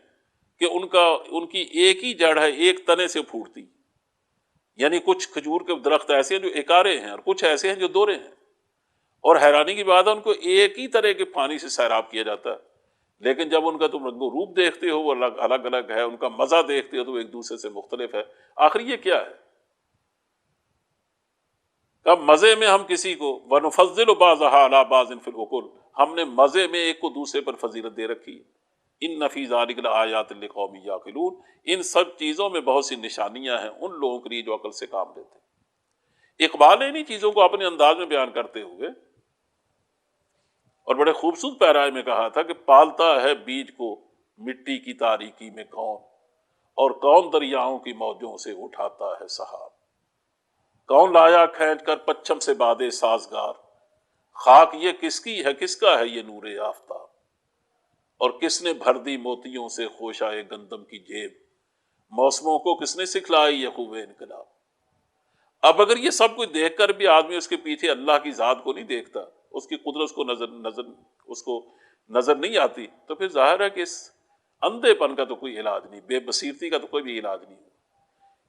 کہ ان کی ایک ہی جڑ ہے، ایک تنے سے پھوٹتی. یعنی کچھ کھجور کے درخت ایسے ہیں جو اکارے ہیں، اور کچھ ایسے ہیں جو دورے ہیں. اور حیرانی کی بات ہے ان کو ایک ہی طرح کے پانی سے سیراب کیا جاتا ہے، لیکن جب ان کا تم رنگ و روپ دیکھتے ہو وہ الگ الگ ہے، ان کا مزہ دیکھتے ہو تو وہ ایک دوسرے سے مختلف ہے. آخر یہ کیا ہے؟ کب مزے میں ہم کسی کو وَنُفَضِّلُ بَعْضَهَا عَلَىٰ بَعْضٍ فِي الْعُقُولِ، ہم نے مزے میں ایک کو دوسرے پر فضیلت دے رکھی ہے. ان فی ذلک لآیات لقوم یعقلون، ان سب چیزوں میں بہت سی نشانیاں ہیں ان لوگوں کے لیے جو عقل سے کام لیتے ہیں. اقبال نے انہی چیزوں کو اپنے انداز میں بیان کرتے ہوئے اور بڑے خوبصورت پیرائے میں کہا تھا کہ پالتا ہے بیج کو مٹی کی تاریکی میں کون، اور کون دریاؤں کی موجوں سے اٹھاتا ہے سحاب. کون لایا کھینچ کر پچھم سے بادے سازگار، خاک یہ کس کی ہے، کس کا ہے یہ نور آفتاب، اور کس نے بھر دی موتیوں سے خوشائے گندم کی جیب، موسموں کو کس نے سکھلائی یہ خوب انقلاب. اب اگر یہ سب کچھ دیکھ کر بھی آدمی اس کے پیچھے اللہ کی ذات کو نہیں دیکھتا، اس کی قدرت کو نظر نہیں آتی، تو پھر ظاہر ہے کہ اس اندھے پن کا تو کوئی علاج نہیں، بے بصیرتی کا تو کوئی بھی علاج نہیں.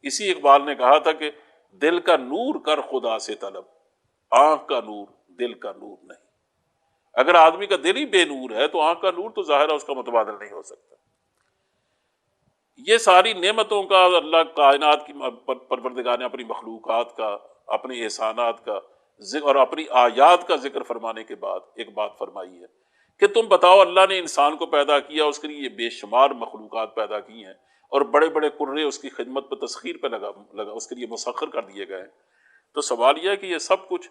اسی اقبال نے کہا تھا کہ دل کا نور کر خدا سے طلب، آنکھ کا نور دل کا نور نہیں. اگر آدمی کا دل ہی بے نور ہے تو آنکھ کا نور تو ظاہر ہے اس کا متبادل نہیں ہو سکتا. یہ ساری نعمتوں کا اللہ کائنات کی پروردگار نے اپنی مخلوقات کا، اپنی احسانات کا اور اپنی آیات کا ذکر فرمانے کے بعد ایک بات فرمائی ہے کہ تم بتاؤ اللہ نے انسان کو پیدا کیا، اس کے لیے بے شمار مخلوقات پیدا کی ہیں، اور بڑے بڑے قرے اس کی خدمت پہ تسخیر پہ لگا اس کے لیے مسخر کر دیے گئے ہیں. تو سوال یہ ہے کہ یہ سب کچھ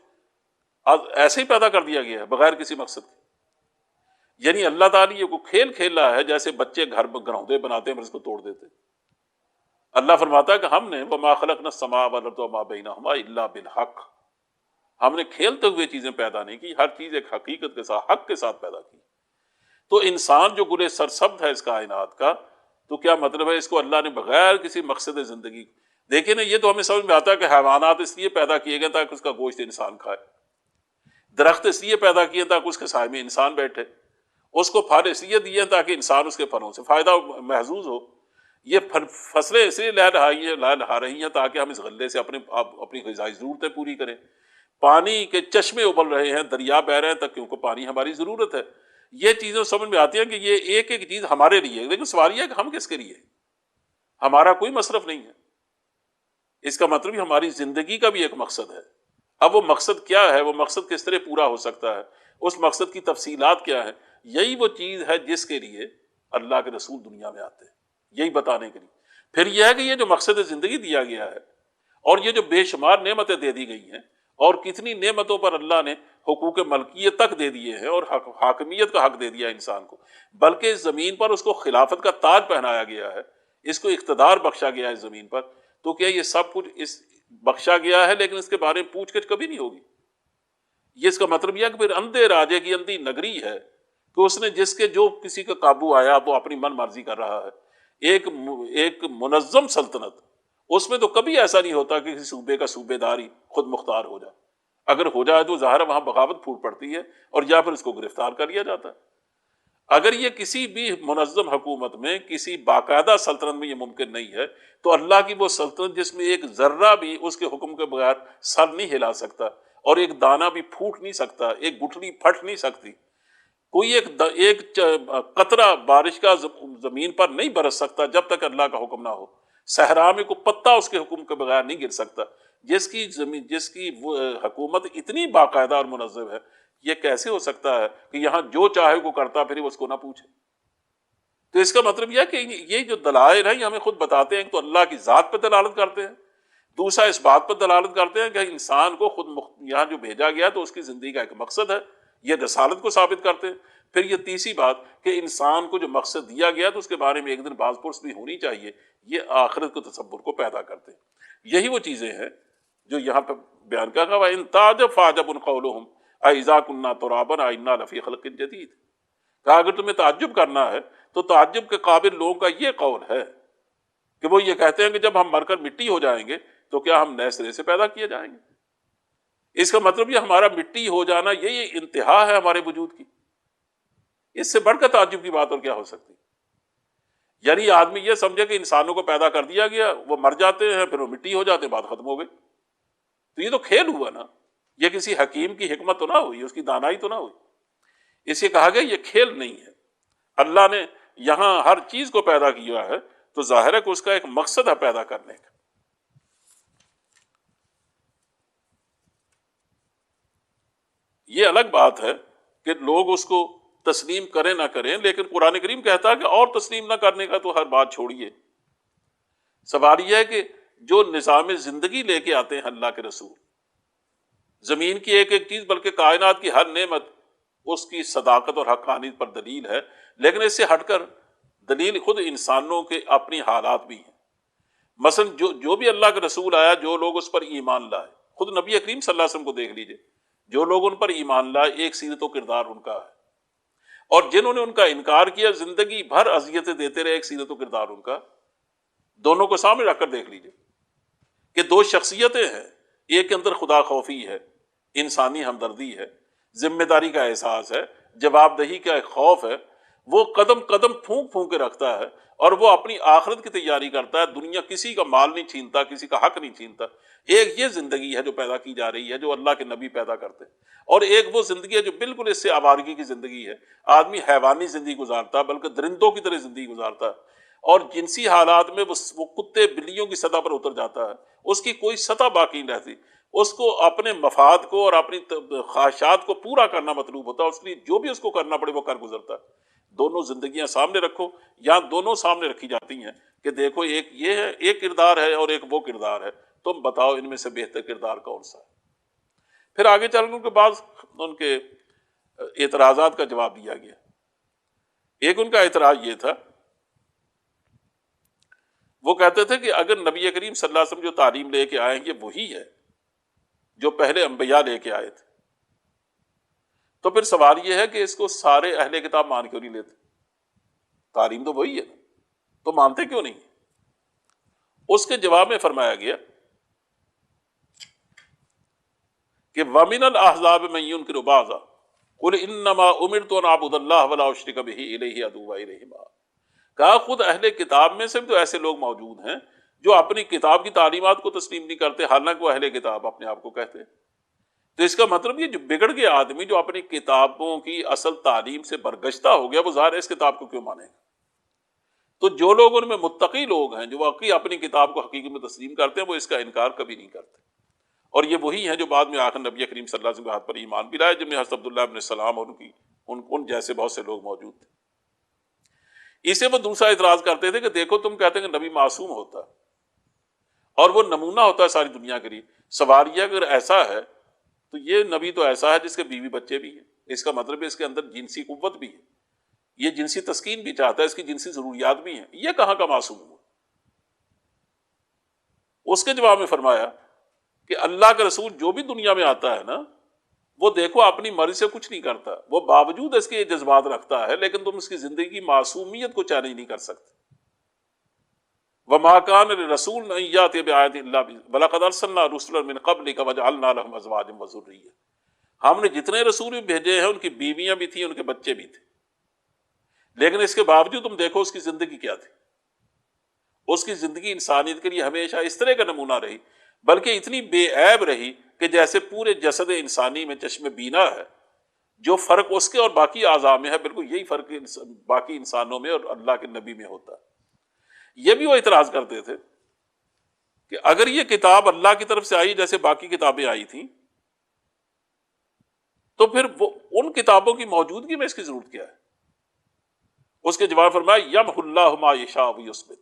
ایسے ہی پیدا کر دیا گیا ہے بغیر کسی مقصد کے. یعنی اللہ تعالیٰ یہ کو کھیل کھیل رہا ہے جیسے بچے گھروندے بناتے ہیں پھر اس کو توڑ دیتے. اللہ فرماتا ہے کہ ہم نے وَمَا خَلَقْنَا السَّمَاءَ وَالْأَرْضَ وَمَا بَيْنَهُمَا إِلَّا بِالْحَقِّ، ہم نے کھیلتے ہوئے چیزیں پیدا نہیں کی، ہر چیز ایک حقیقت کے ساتھ، حق کے ساتھ پیدا کی. تو انسان جو گلے سرسبد ہے اس کائنات کا، تو کیا مطلب ہے اس کو اللہ نے بغیر کسی مقصد زندگی. دیکھیں نا، یہ تو ہمیں سمجھ میں آتا ہے کہ حیوانات اس لیے پیدا کیے گئے تاکہ اس کا گوشت انسان کھائے، درخت اس لیے پیدا کیے تاکہ اس کے سائے میں انسان بیٹھے، اس کو پھل اس لیے دیے تاکہ انسان اس کے پھلوں سے فائدہ محظوظ ہو. یہ فصلیں اس لیے لہا رہی ہیں تاکہ ہم اس غلے سے اپنی غذائی ضرورتیں پوری کریں. پانی کے چشمے ابل رہے ہیں، دریا بہہ رہے ہیں تک کیونکہ پانی ہماری ضرورت ہے. یہ چیزیں سمجھ میں آتی ہیں کہ یہ ایک ایک چیز ہمارے لیے ہے، لیکن سوال یہ ہے کہ ہم کس کے لیے ہیں؟ ہمارا کوئی مصرف نہیں ہے۔ اس کا مطلب یہ ہماری زندگی کا بھی ایک مقصد ہے۔ اب وہ مقصد کیا ہے، وہ مقصد کس طرح پورا ہو سکتا ہے، اس مقصد کی تفصیلات کیا ہے، یہی وہ چیز ہے جس کے لیے اللہ کے رسول دنیا میں آتے ہیں، یہی بتانے کے لیے۔ پھر یہ ہے کہ یہ جو مقصد زندگی دیا گیا ہے اور یہ جو بے شمار نعمتیں دے دی گئی ہیں، اور کتنی نعمتوں پر اللہ نے حقوق ملکیت تک دے دیے ہیں اور حاکمیت کا حق دے دیا انسان کو، بلکہ اس زمین پر اس کو خلافت کا تاج پہنایا گیا ہے، اس کو اقتدار بخشا گیا ہے اس زمین پر۔ تو کیا یہ سب کچھ اس بخشا گیا ہے لیکن اس کے بارے میں پوچھ گچھ کبھی نہیں ہوگی؟ یہ اس کا مطلب یہ ہے کہ پھر اندھے راجے کی اندھی نگری ہے کہ اس نے جس کے جو کسی کا قابو آیا وہ اپنی من مرضی کر رہا ہے۔ ایک منظم سلطنت، اس میں تو کبھی ایسا نہیں ہوتا کہ کسی صوبے کا صوبے داری خود مختار ہو جائے۔ اگر ہو جائے تو ظاہر ہے وہاں بغاوت پھوٹ پڑتی ہے اور یا پھر اس کو گرفتار کر لیا جاتا ہے۔ اگر یہ کسی بھی منظم حکومت میں، کسی باقاعدہ سلطنت میں یہ ممکن نہیں ہے، تو اللہ کی وہ سلطنت جس میں ایک ذرہ بھی اس کے حکم کے بغیر سر نہیں ہلا سکتا اور ایک دانہ بھی پھوٹ نہیں سکتا، ایک گٹھلی پھٹ نہیں سکتی، کوئی ایک قطرہ بارش کا زمین پر نہیں برس سکتا جب تک اللہ کا حکم نہ ہو، صحرا میں کوئی پتا اس کے حکم کے بغیر نہیں گر سکتا، جس کی وہ حکومت اتنی باقاعدہ اور منظم ہے، یہ کیسے ہو سکتا ہے کہ یہاں جو چاہے کو کرتا پھر اس کو نہ پوچھے؟ تو اس کا مطلب یہ ہے کہ یہ جو دلائل ہیں یہ ہمیں خود بتاتے ہیں کہ تو اللہ کی ذات پہ دلالت کرتے ہیں، دوسرا اس بات پر دلالت کرتے ہیں کہ انسان کو خود یہاں جو بھیجا گیا تو اس کی زندگی کا ایک مقصد ہے، یہ رسالت کو ثابت کرتے ہیں۔ پھر یہ تیسری بات کہ انسان کو جو مقصد دیا گیا تو اس کے بارے میں ایک دن باز پرس بھی ہونی چاہیے، یہ آخرت کو تصور کو پیدا کرتے ہیں۔ یہی وہ چیزیں ہیں جو یہاں پہ بیان کیا گیا، وَإِن تَعْجَبْ فَعَجَبٌ قَوْلُهُمْ أَإِذَا كُنَّا تُرَابًا أَإِنَّا لَفِي خَلْقٍ جَدِيدٍ۔ کہا اگر تمہیں تعجب کرنا ہے تو تعجب کے قابل لوگوں کا یہ قول ہے کہ وہ یہ کہتے ہیں کہ جب ہم مر کر مٹی ہو جائیں گے تو کیا ہم نئے سرے سے پیدا کیے جائیں گے؟ اس کا مطلب یہ ہمارا مٹی ہو جانا یہ انتہا ہے ہمارے وجود کی، اس سے بڑھ کر تعجب کی بات اور کیا ہو سکتی؟ یعنی آدمی یہ سمجھے کہ انسانوں کو پیدا کر دیا گیا، وہ مر جاتے ہیں، پھر وہ مٹی ہو جاتے ہیں، بات ختم ہو گئی۔ تو یہ تو کھیل ہوا نا، یہ کسی حکیم کی حکمت تو نہ ہوئی، اس کی دانائی تو نہ ہوئی۔ اسے کہا گیا یہ کھیل نہیں ہے، اللہ نے یہاں ہر چیز کو پیدا کیا ہے تو ظاہر ہے کہ اس کا ایک مقصد ہے پیدا کرنے کا۔ یہ الگ بات ہے کہ لوگ اس کو تسلیم کریں نہ کریں، لیکن قرآن کریم کہتا ہے کہ اور تسلیم نہ کرنے کا تو ہر بات چھوڑیے۔ سوال یہ ہے کہ جو نظام زندگی لے کے آتے ہیں اللہ کے رسول، زمین کی ایک ایک چیز بلکہ کائنات کی ہر نعمت اس کی صداقت اور حقانیت پر دلیل ہے، لیکن اس سے ہٹ کر دلیل خود انسانوں کے اپنی حالات بھی ہیں۔ مثلا جو بھی اللہ کا رسول آیا، جو لوگ اس پر ایمان لائے، خود نبی کریم صلی اللہ علیہ وسلم کو دیکھ لیجئے، جو لوگ ان پر ایمان لائے ایک سیرت و کردار ان کا ہے، اور جنہوں نے ان کا انکار کیا زندگی بھر اذیتیں دیتے رہے ایک سیرت و کردار ان کا۔ دونوں کو سامنے رکھ کر دیکھ لیجئے کہ دو شخصیتیں ہیں، ایک کے اندر خدا خوفی ہے، انسانی ہمدردی ہے، ذمہ داری کا احساس ہے، جواب دہی کا ایک خوف ہے، وہ قدم قدم پھونک پھونک کے رکھتا ہے اور وہ اپنی آخرت کی تیاری کرتا ہے، دنیا کسی کا مال نہیں چھینتا، کسی کا حق نہیں چھینتا۔ ایک یہ زندگی ہے جو پیدا کی جا رہی ہے، جو اللہ کے نبی پیدا کرتے ہیں، اور ایک وہ زندگی ہے جو بالکل اس سے آوارگی کی زندگی ہے، آدمی حیوانی زندگی گزارتا ہے، بلکہ درندوں کی طرح زندگی گزارتا ہے، اور جنسی حالات میں وہ کتے بلیوں کی سطح پر اتر جاتا ہے، اس کی کوئی سطح باقی نہیں رہتی، اس کو اپنے مفاد کو اور اپنی خواہشات کو پورا کرنا مطلوب ہوتا ہے، اس لیے جو بھی اس کو کرنا پڑے وہ کر گزرتا ہے۔ دونوں زندگیاں سامنے رکھو، یا دونوں سامنے رکھی جاتی ہیں کہ دیکھو ایک یہ ہے، ایک کردار ہے اور ایک وہ کردار ہے، تم بتاؤ ان میں سے بہتر کردار کون سا ہے۔ پھر آگے چل کر ان کے بعد ان کے اعتراضات کا جواب دیا گیا۔ ایک ان کا اعتراض یہ تھا، وہ کہتے تھے کہ اگر نبی کریم صلی اللہ علیہ وسلم جو تعلیم لے کے آئے ہیں یہ وہی ہے جو پہلے انبیاء لے کے آئے تھے، تو پھر سوال یہ ہے کہ اس کو سارے اہل کتاب مان کیوں نہیں لیتے؟ تعلیم تو وہی ہے، تو مانتے کیوں نہیں؟ اس کے جواب میں فرمایا گیا کہ وَمِنَ الْأَحْزَابِ مَن يُنْكِرُ بَعْضَ قُلْ إِنَّمَا أُمِرْتُ أَنْ أَعْبُدَ اللَّهَ وَلَا أُشْرِكَ بِهِ إِلَيْهِ أَدْعُو وَإِلَيْهِ مَآبِ۔ کہا خود اہل کتاب میں سے بھی تو ایسے لوگ موجود ہیں جو اپنی کتاب کی تعلیمات کو تسلیم نہیں کرتے، حالانکہ وہ اہل کتاب اپنے آپ کو کہتے ہیں۔ تو اس کا مطلب یہ جو بگڑ گیا آدمی جو اپنی کتابوں کی اصل تعلیم سے برگشتہ ہو گیا، وہ ظاہر ہے اس کتاب کو کیوں مانے گا؟ تو جو لوگ ان میں متقی لوگ ہیں، جو واقعی اپنی کتاب کو حقیقت میں تسلیم کرتے ہیں، وہ اس کا انکار کبھی نہیں کرتے. اور یہ وہی ہیں جو بعد میں آخر نبی کریم صلی اللہ علیہ وسلم کے ہاتھ پر ایمان بھی لائے، جن میں حضرت عبداللہ ابن سلام اور ان جیسے بہت سے لوگ موجود تھے. اسے وہ دوسرا اعتراض کرتے تھے کہ دیکھو تم کہتے ہیں کہ نبی معصوم ہوتا ہے اور وہ نمونہ ہوتا ہے ساری دنیا کے لیے. سواریہ اگر ایسا ہے تو یہ نبی تو ایسا ہے جس کے بیوی بچے بھی ہیں، اس کا مطلب ہے اس کے اندر جنسی قوت بھی ہے، یہ جنسی تسکین بھی چاہتا ہے، اس کی جنسی ضروریات بھی ہیں، یہ کہاں کا معصوم ہوا؟ اس کے جواب میں فرمایا کہ اللہ کا رسول جو بھی دنیا میں آتا ہے نا، وہ دیکھو اپنی مرضی سے کچھ نہیں کرتا، وہ باوجود اس کے یہ جذبات رکھتا ہے، لیکن تم اس کی زندگی کی معصومیت کو چیلنج نہیں کر سکتے. وَمَا كَانَ لِرَسُولٍ أَن يَأْتِيَ بِآيَةٍ إِلَّا وَلَقَدْ أَرْسَلْنَا رُسُلًا مِّن قَبْلِكَ وَجَعَلْنَا لَهُمْ أَزْوَاجًا وَذُرِّيَّةً. ہم نے جتنے رسول بھی بھیجے ہیں ان کی بیویاں بھی تھیں، ان کے بچے بھی تھے، لیکن اس کے باوجود تم دیکھو اس کی زندگی کیا تھی. اس کی زندگی انسانیت کے لیے ہمیشہ اس طرح کا نمونہ رہی، بلکہ اتنی بے عیب رہی کہ جیسے پورے جسد انسانی میں چشم بینا ہے. جو فرق اس کے اور باقی اعضاء میں ہے، بالکل یہی فرق باقی انسانوں میں اور اللہ کے نبی میں ہوتا ہے. یہ بھی وہ اعتراض کرتے تھے کہ اگر یہ کتاب اللہ کی طرف سے آئی جیسے باقی کتابیں آئی تھیں، تو پھر وہ ان کتابوں کی موجودگی میں اس کی ضرورت کیا ہے؟ اس کے جواب فرمایا یمحو اللہ ما یشاء ویثبت.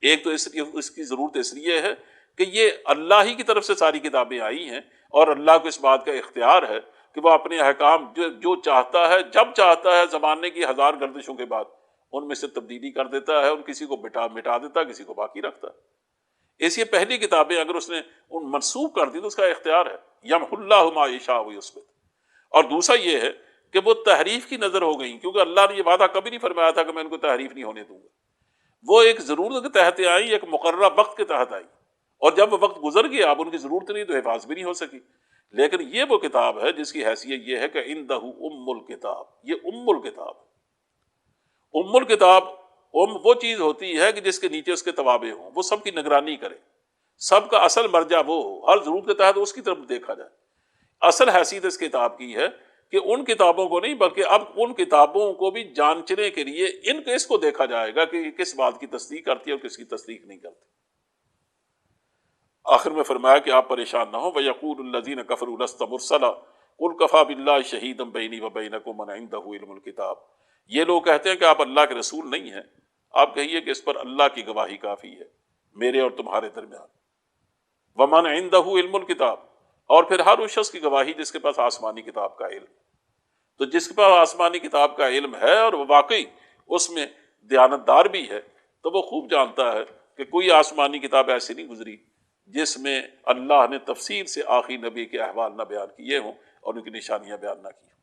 ایک تو اس کی ضرورت اس لیے ہے کہ یہ اللہ ہی کی طرف سے ساری کتابیں آئی ہیں، اور اللہ کو اس بات کا اختیار ہے کہ وہ اپنے احکام جو چاہتا ہے جب چاہتا ہے زمانے کی ہزار گردشوں کے بعد ان میں سے تبدیلی کر دیتا ہے، ان کسی کو مٹا دیتا ہے، کسی کو باقی رکھتا ہے. اس یہ پہلی کتابیں اگر اس نے ان منسوخ کر دی تو اس کا اختیار ہے، یمحو اللہ ما یشاء ویثبت. اور دوسرا یہ ہے کہ وہ تحریف کی نظر ہو گئی، کیونکہ اللہ نے یہ وعدہ کبھی نہیں فرمایا تھا کہ میں ان کو تحریف نہیں ہونے دوں گا. وہ ایک ضرورت کے تحت آئی، ایک مقررہ وقت کے تحت آئی، اور جب وہ وقت گزر گیا اب ان کی ضرورت نہیں تو حفاظ بھی نہیں ہو سکی. لیکن یہ وہ کتاب ہے جس کی حیثیت یہ ہے کہ عندہ ام الکتاب. یہ ام الکتاب، ام الکتاب وہ چیز ہوتی ہے کہ جس کے نیچے اس کے توابع ہوں، وہ سب کی نگرانی کرے، سب کا اصل مرجع وہ ہو، ہر ضرورت کے تحت اس کی طرف دیکھا جائے. اصل حیثیت اس کتاب کی ہے کہ ان کتابوں کو نہیں بلکہ اب ان کتابوں کو بھی جانچنے کے لیے اس کو دیکھا جائے گا کہ یہ کس بات کی تصدیق کرتی ہے اور کس کی تصدیق نہیں کرتی. آخر میں فرمایا کہ آپ پریشان نہ ہوں. وَيَقُولُ الَّذِينَ كَفَرُوا لَسْتَ مُرْسَلًا قُلْ كَفَىٰ بِاللَّهِ شَهِيدًا بَيْنِي وَبَيْنَكُمْ وَمَنْ عِندَهُ عِلْمُ الْكِتَابِ. یہ لوگ کہتے ہیں کہ آپ اللہ کے رسول نہیں ہیں. آپ کہیے کہ اس پر اللہ کی گواہی کافی ہے میرے اور تمہارے درمیان. وَمَنْ عِندَهُ عِلْمُ الْكِتَابِ، اور پھر ہر اس شخص کی گواہی جس کے پاس آسمانی کتاب کا علم. تو جس کے پاس آسمانی کتاب کا علم ہے اور وہ واقعی اس میں دیانتدار بھی ہے، تو وہ خوب جانتا ہے کہ کوئی آسمانی کتاب ایسی نہیں گزری جس میں اللہ نے تفصیل سے آخری نبی کے احوال نہ بیان کیے ہوں اور ان کی نشانیاں بیان نہ کی ہوں.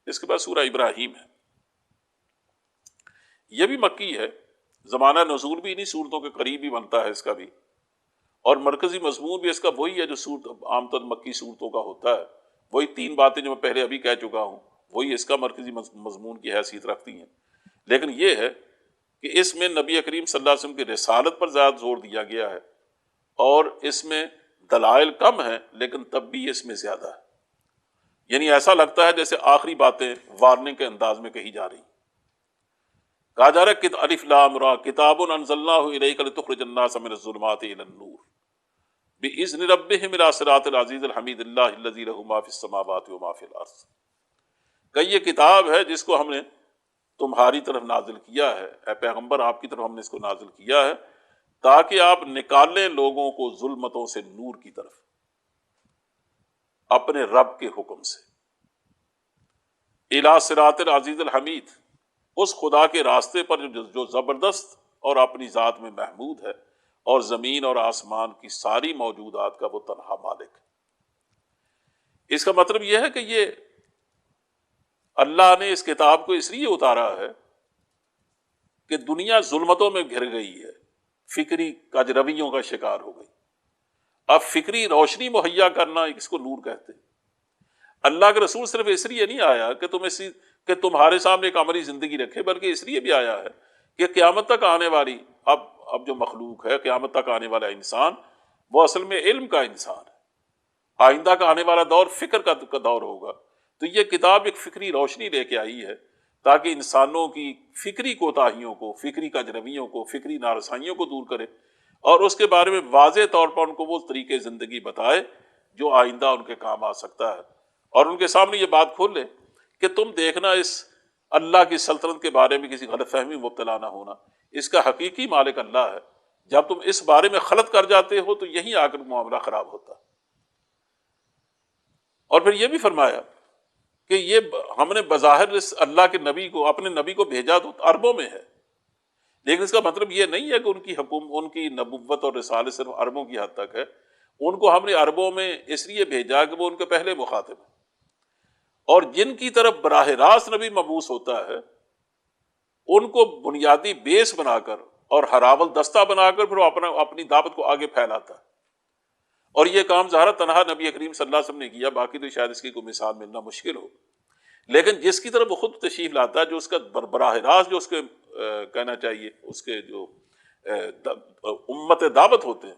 اس کے بعد سورہ ابراہیم ہے، یہ بھی مکی ہے. زمانہ نزول بھی انہی صورتوں کے قریب ہی بنتا ہے اس کا بھی، اور مرکزی مضمون بھی اس کا وہی ہے جو صورت عام طور مکی صورتوں کا ہوتا ہے. وہی 3 باتیں جو میں پہلے ابھی کہہ چکا ہوں وہی اس کا مرکزی مضمون کی حیثیت رکھتی ہیں. لیکن یہ ہے کہ اس میں نبی کریم صلی اللہ علیہ وسلم کی رسالت پر زیادہ زور دیا گیا ہے، اور اس میں دلائل کم ہیں لیکن تب بھی اس میں زیادہ ہے. یعنی ایسا لگتا ہے جیسے آخری باتیں وارننگ کے انداز میں کہی جا رہی. کہا جا رہا ہے کہ الف لام را کتاب انزلناہ الیک لتخرج الناس من الظلمات الی النور بإذن ربهم الی صراط العزیز الحمید اللہ الذی لہ ما فی السماوات وما فی الارض. کہ یہ کتاب ہے جس کو ہم نے تمہاری طرف نازل کیا ہے، اے پیغمبر آپ کی طرف ہم نے اس کو نازل کیا ہے تاکہ آپ نکالیں لوگوں کو ظلمتوں سے نور کی طرف اپنے رب کے حکم سے. الی صراط العزیز الحمید، اس خدا کے راستے پر جو زبردست اور اپنی ذات میں محمود ہے اور زمین اور آسمان کی ساری موجودات کا وہ تنہا مالک ہے. اس کا مطلب یہ ہے کہ یہ اللہ نے اس کتاب کو اس لیے اتارا ہے کہ دنیا ظلمتوں میں گھر گئی ہے، فکری کجرویوں کا شکار ہو گئی. اب فکری روشنی مہیا کرنا اس کو نور کہتے ہیں. اللہ کے رسول صرف اس لیے نہیں آیا کہ تمہارے سامنے ایک عملی زندگی رکھے، بلکہ اس لیے بھی آیا ہے کہ قیامت تک آنے والی اب جو مخلوق ہے، قیامت تک آنے والا انسان وہ اصل میں علم کا انسان ہے، آئندہ کا آنے والا دور فکر کا دور ہوگا. تو یہ کتاب ایک فکری روشنی لے کے آئی ہے تاکہ انسانوں کی فکری کوتاہیوں کو، فکری کجرویوں کو، فکری نارسائیوں کو دور کرے اور اس کے بارے میں واضح طور پر ان کو وہ طریقے زندگی بتائے جو آئندہ ان کے کام آ سکتا ہے، اور ان کے سامنے یہ بات کھول لے کہ تم دیکھنا اس اللہ کی سلطنت کے بارے میں کسی غلط فہمی میں مبتلا نہ ہونا، اس کا حقیقی مالک اللہ ہے. جب تم اس بارے میں غلط کر جاتے ہو تو یہیں آ کر معاملہ خراب ہوتا ہے. اور پھر یہ بھی فرمایا کہ یہ ہم نے بظاہر اس اللہ کے نبی کو، اپنے نبی کو بھیجا تو عربوں میں ہے، لیکن اس کا مطلب یہ نہیں ہے کہ ان کی نبوت اور رسالت صرف عربوں کی حد تک ہے. ان کو ہم نے عربوں میں اس لیے بھیجا کہ وہ ان کے پہلے مخاطب ہیں، اور جن کی طرف براہ راست نبی مبعوث ہوتا ہے ان کو بنیادی بیس بنا کر اور ہراول دستہ بنا کر پھر وہ اپنی دعوت کو آگے پھیلاتا ہے. اور یہ کام ظاہر تنہا نبی کریم صلی اللہ علیہ وسلم نے کیا، باقی تو شاید اس کی کوئی مثال ملنا مشکل ہو. لیکن جس کی طرف وہ خود تشریف لاتا ہے، جو اس کا براہ راست جو اس کے کہنا چاہیے اس کے جو امت دعوت ہوتے ہیں،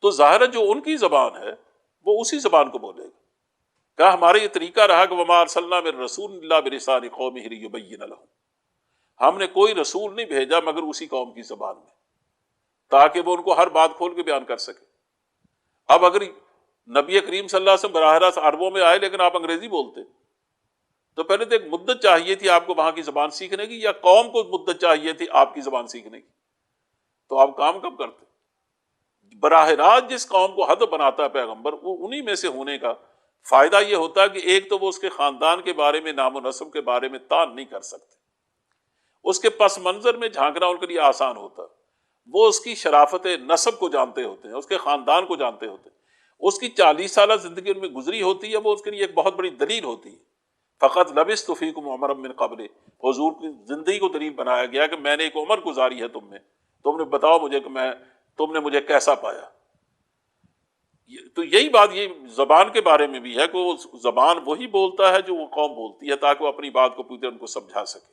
تو ظاہر ہے جو ان کی زبان ہے وہ اسی زبان کو بولے گا. کہا ہمارا یہ طریقہ رہا کہ وما ارسلنا من رسول الا بلسان قومہ لیبین لہم، ہم نے کوئی رسول نہیں بھیجا مگر اسی قوم کی زبان میں، تاکہ وہ ان کو ہر بات کھول کے بیان کر سکے. اب اگر نبی کریم صلی اللہ علیہ وسلم براہ راست عربوں میں آئے لیکن آپ انگریزی بولتے تو پہلے تو ایک مدت چاہیے تھی آپ کو وہاں کی زبان سیکھنے کی، یا قوم کو مدت چاہیے تھی آپ کی زبان سیکھنے کی، تو آپ کام کب کرتے؟ براہ راست جس قوم کو ہدف بناتا ہے پیغمبر، وہ انہی میں سے ہونے کا فائدہ یہ ہوتا ہے کہ ایک تو وہ اس کے خاندان کے بارے میں، نام و نسب کے بارے میں تان نہیں کر سکتے، اس کے پس منظر میں جھانکنا ان کے لیے آسان ہوتا ہے، وہ اس کی شرافت نسب کو جانتے ہوتے ہیں، اس کے خاندان کو جانتے ہوتے ہیں، اس کی 40 سالہ زندگی ان میں گزری ہوتی ہے، وہ اس کے لیے ایک بہت بڑی دلیل ہوتی ہے. فقط لبثت فیکم عمرا من قبل، حضور کی زندگی کو دلیل بنایا گیا کہ میں نے ایک عمر گزاری ہے تم میں، تم نے بتاؤ مجھے کہ تم نے مجھے کیسا پایا. تو یہی بات یہ زبان کے بارے میں بھی ہے کہ وہ زبان وہی بولتا ہے جو وہ قوم بولتی ہے، تاکہ وہ اپنی بات کو پوری طرح ان کو سمجھا سکے.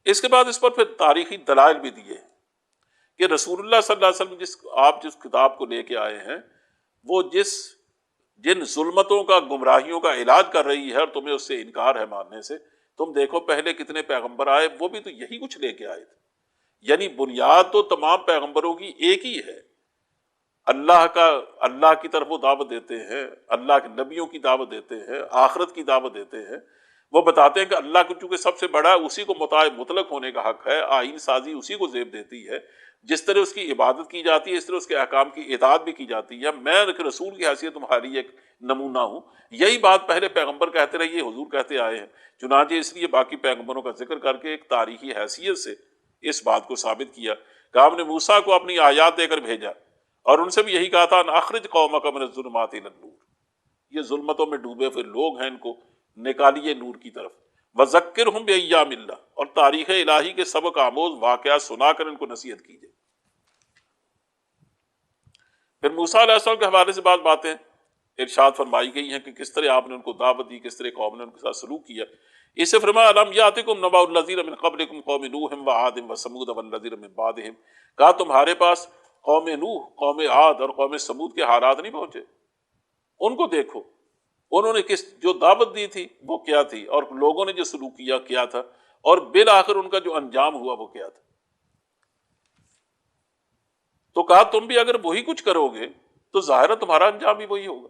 اس کے بعد اس پر پھر تاریخی دلائل بھی دیے کہ رسول اللہ صلی اللہ علیہ وسلم آپ جس کتاب کو لے کے آئے ہیں وہ جن ظلمتوں کا، گمراہیوں کا علاج کر رہی ہے اور تمہیں اس سے انکار ہے ماننے سے. تم دیکھو پہلے کتنے پیغمبر آئے، وہ بھی تو یہی کچھ لے کے آئے تھے. یعنی بنیاد تو تمام پیغمبروں کی ایک ہی ہے، اللہ کی طرف وہ دعوت دیتے ہیں، اللہ کے نبیوں کی دعوت دیتے ہیں، آخرت کی دعوت دیتے ہیں. وہ بتاتے ہیں کہ اللہ کو چونکہ سب سے بڑا ہے، اسی کو مطاع مطلق ہونے کا حق ہے، آئین سازی اسی کو زیب دیتی ہے، جس طرح اس کی عبادت کی جاتی ہے اس طرح اس کے احکام کی اطاعت بھی کی جاتی ہے. میں ایک رسول کی حیثیت تمہاری ایک نمونہ ہوں. یہی بات پہلے پیغمبر کہتے رہے، یہ حضور کہتے آئے ہیں. چنانچہ اس لیے باقی پیغمبروں کا ذکر کر کے ایک تاریخی حیثیت سے اس بات کو ثابت کیا کہ ہم نے موسیٰ کو اپنی آیات دے کر بھیجا اور ان سے بھی یہی کہا تھا ان اخرج قومک من الظلمات الی النور، یہ ظلمتوں میں ڈوبے ہوئے لوگ ہیں، ان کو نکالیے نور کی طرف. وذکرہم بایام اللہ، اور تاریخ الہی کے سبق آموز واقعات سنا کر ان کو نصیحت کیجیے. پھر موسیٰ علیہ السلام کے حوالے سے بعض باتیں ارشاد فرمائی گئی ہیں کہ کس طرح آپ نے ان کو دعوت دی، کس طرح قوم نے ان کے ساتھ سلوک کیا. اس سے فرمایا الم یاتکم نبأ الذین من قبلکم قوم نوح وعاد وثمود والذین من بعدہم، کہا تمہارے پاس قوم نوح، قوم عاد اور قوم سمود کے حالات نہیں پہنچے؟ ان کو دیکھو، انہوں نے جو دعوت دی تھی وہ کیا تھی، اور لوگوں نے جو سلوک کیا تھا، اور بالآخر ان کا جو انجام ہوا وہ کیا تھا. تو کہا تم بھی اگر وہی کچھ کرو گے تو ظاہر ہے تمہارا انجام بھی وہی ہوگا.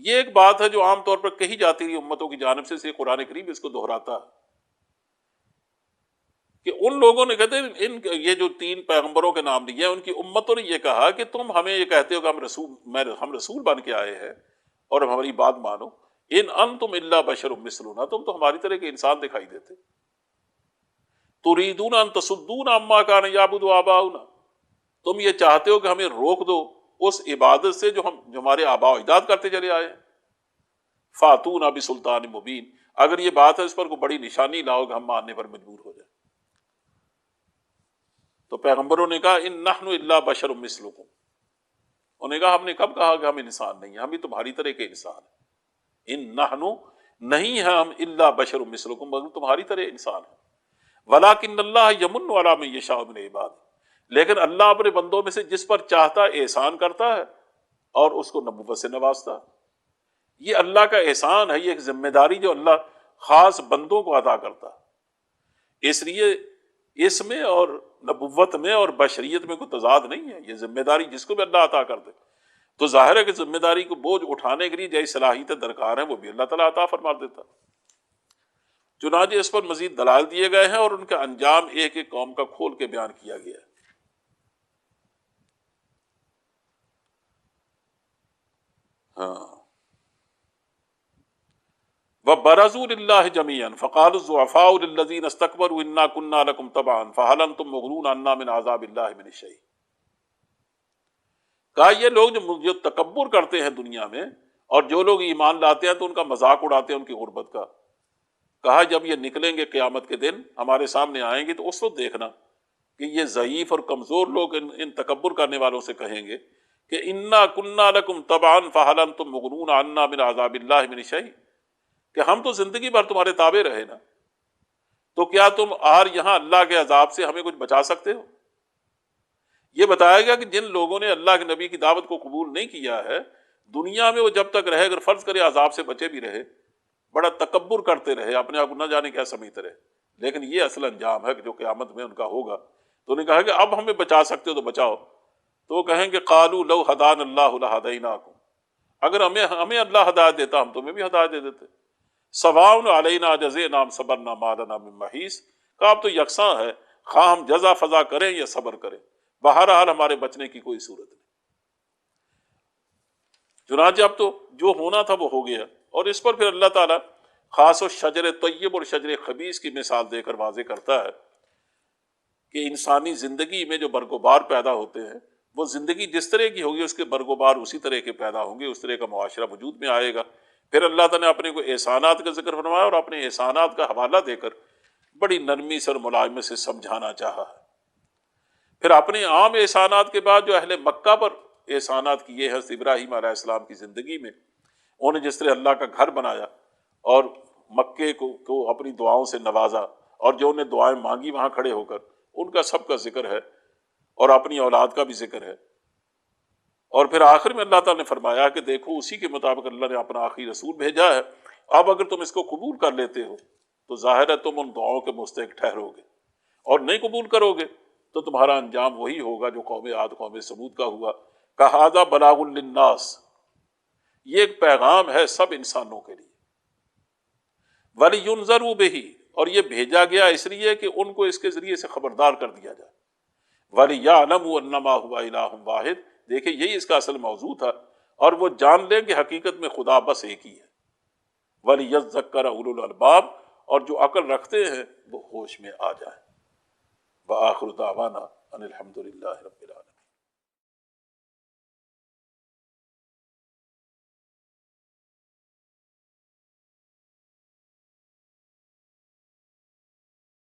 یہ ایک بات ہے جو عام طور پر کہی جاتی ہے امتوں کی جانب سے قرآن کریم اس کو دہراتا ہے کہ ان لوگوں نے کہتے ہیں یہ جو 3 پیغمبروں کے نام لیے ان کی امتوں نے یہ کہا کہ تم ہمیں یہ کہتے ہو کہ ہم رسول بن کے آئے ہیں اور ہماری بات مانو، ان انتم الا بشر مثلنا، تم تو ہماری طرح کے انسان دکھائی دیتے. تریدون ان تصدونا عما کان یعبد آباؤنا، تم یہ چاہتے ہو کہ ہمیں روک دو اس عبادت سے جو ہمارے آباء و اجداد کرتے چلے آئے ہیں. فاتونا بسلطان مبین، اگر یہ بات ہے اس پر کوئی بڑی نشانی لاؤ کہ ہم ماننے پر مجبور ہو جائیں. تو پیغمبروں نے کہا ان نحن الا بشر مثلکم، انہوں نے کہا ہم نے کب کہا کہ ہم انسان نہیں ہیں، ہم بھی تمہاری طرح کے انسان ہیں. ان نحن نہیں ہیں ہم الا بشر مثلکم، مگر تمہاری طرح انسان ہیں. ولکن اللہ یمن علی من یشاء من عبادہ، لیکن اللہ اپنے بندوں میں سے جس پر چاہتا ہے احسان کرتا ہے اور اس کو نبوت سے نوازتا۔ یہ اللہ کا احسان ہے، یہ ایک ذمہ داری جو اللہ خاص بندوں کو عطا کرتا۔ اس لیے اس میں اور نبوت میں اور بشریت میں کوئی تضاد نہیں ہے، یہ ذمہ داری جس کو بھی اللہ عطا کر دے تو ظاہر ہے کہ ذمہ داری کو بوجھ اٹھانے کے لیے جیسی صلاحیتیں درکار ہیں وہ بھی اللہ تعالیٰ عطا فرما دیتا۔ چنانچہ اس پر مزید دلائل دیے گئے ہیں اور ان کا انجام ایک ایک قوم کا کھول کے بیان کیا گیا ہے۔ ہاں، وَبَرَزُوا لِلَّهِ جَمِيعًا فَقَالُوا الضُّعَفَاءُ لِلَّذِينَ اسْتَكْبَرُوا إِنَّا كُنَّا لَكُمْ تَبَعًا فَهَلْ أَنْتُم مُغْنُونَ عَنَّا مِنْ عَذَابِ اللَّهِ مِنْ شَيْءٍ۔ کہا یہ لوگ جو تکبر کرتے ہیں دنیا میں اور جو لوگ ایمان لاتے ہیں تو ان کا مذاق اڑاتے ہیں ان کی غربت کا، کہا جب یہ نکلیں گے قیامت کے دن ہمارے سامنے آئیں گے تو اس وقت دیکھنا کہ یہ ضعیف اور کمزور لوگ ان تکبر کرنے والوں سے کہیں گے کہ انا کننا لکم تبعا فہل انتم مغنون عنا من عذاب اللہ من شیء، کہ ہم تو زندگی بھر تمہارے تابع رہے نا، تو کیا تم آر یہاں اللہ کے عذاب سے ہمیں کچھ بچا سکتے ہو؟ یہ بتایا گیا کہ جن لوگوں نے اللہ کے نبی کی دعوت کو قبول نہیں کیا ہے دنیا میں وہ جب تک رہے، اگر فرض کرے عذاب سے بچے بھی رہے، بڑا تکبر کرتے رہے، اپنے آپ کو نہ جانے کیا سمجھتے رہے، لیکن یہ اصل انجام ہے کہ جو قیامت میں ان کا ہوگا۔ تو انہوں نے کہا کہ اب ہمیں بچا سکتے ہو تو بچاؤ، تو وہ کہیں گے قالوا لو ہدانا اللہ لہدیناکم، اگر ہمیں اللہ ہدایت دیتا ہم تمہیں بھی ہدایت دے دیتے۔ سواء علینا جزینا ام صبرنا ما لنا من محیص، کہ اب تو یکساں ہے خواہ ہم جزا فضا کریں یا صبر کریں، بہرحال ہمارے بچنے کی کوئی صورت نہیں۔ چنانچہ اب تو جو ہونا تھا وہ ہو گیا، اور اس پر پھر اللہ تعالیٰ خاص و شجر طیب اور شجر خبیث کی مثال دے کر واضح کرتا ہے کہ انسانی زندگی میں جو برگوبار پیدا ہوتے ہیں وہ زندگی جس طرح کی ہوگی اس کے برگوبار اسی طرح کے پیدا ہوں گے، اس طرح کا معاشرہ وجود میں آئے گا۔ پھر اللہ تعالیٰ نے اپنے کو احسانات کا ذکر فرمایا اور اپنے احسانات کا حوالہ دے کر بڑی نرمی سے اور ملائمت سے سمجھانا چاہا ہے۔ پھر اپنے عام احسانات کے بعد جو اہل مکہ پر احسانات کیے ہیں، حضرت ابراہیم علیہ السلام کی زندگی میں انہوں نے جس طرح اللہ کا گھر بنایا اور مکے کو اپنی دعاؤں سے نوازا، اور جو انہیں دعائیں مانگی وہاں کھڑے ہو کر ان کا سب کا ذکر ہے، اور اپنی اولاد کا بھی ذکر ہے۔ اور پھر آخر میں اللہ تعالیٰ نے فرمایا کہ دیکھو اسی کے مطابق اللہ نے اپنا آخری رسول بھیجا ہے، اب اگر تم اس کو قبول کر لیتے ہو تو ظاہر ہے تم ان دعاؤں کے مستحق ٹھہرو گے، اور نہیں قبول کرو گے تو تمہارا انجام وہی ہوگا جو قوم عاد قوم سمود کا ہوا۔ کہذا بلاغ للناس، یہ ایک پیغام ہے سب انسانوں کے لیے، وَلِيُنذَرُوا بِهِ، اور یہ بھیجا گیا اس لیے کہ ان کو اس کے ذریعے سے خبردار کر دیا جائے، وَلِيَعْلَمُوا أَنَّمَا هُوَ إِلَٰهٌ وَاحِدٌ، دیکھیں یہی اس کا اصل موضوع تھا، اور وہ جان لیں کہ حقیقت میں خدا بس ایک ہی ہے، وَلِيَذَّكَّرَ أُولُو الْأَلْبَابِ، اور جو عقل رکھتے ہیں وہ ہوش میں آ جائیں۔ وآخر دعوانا ان الحمد للہ رب العالمین۔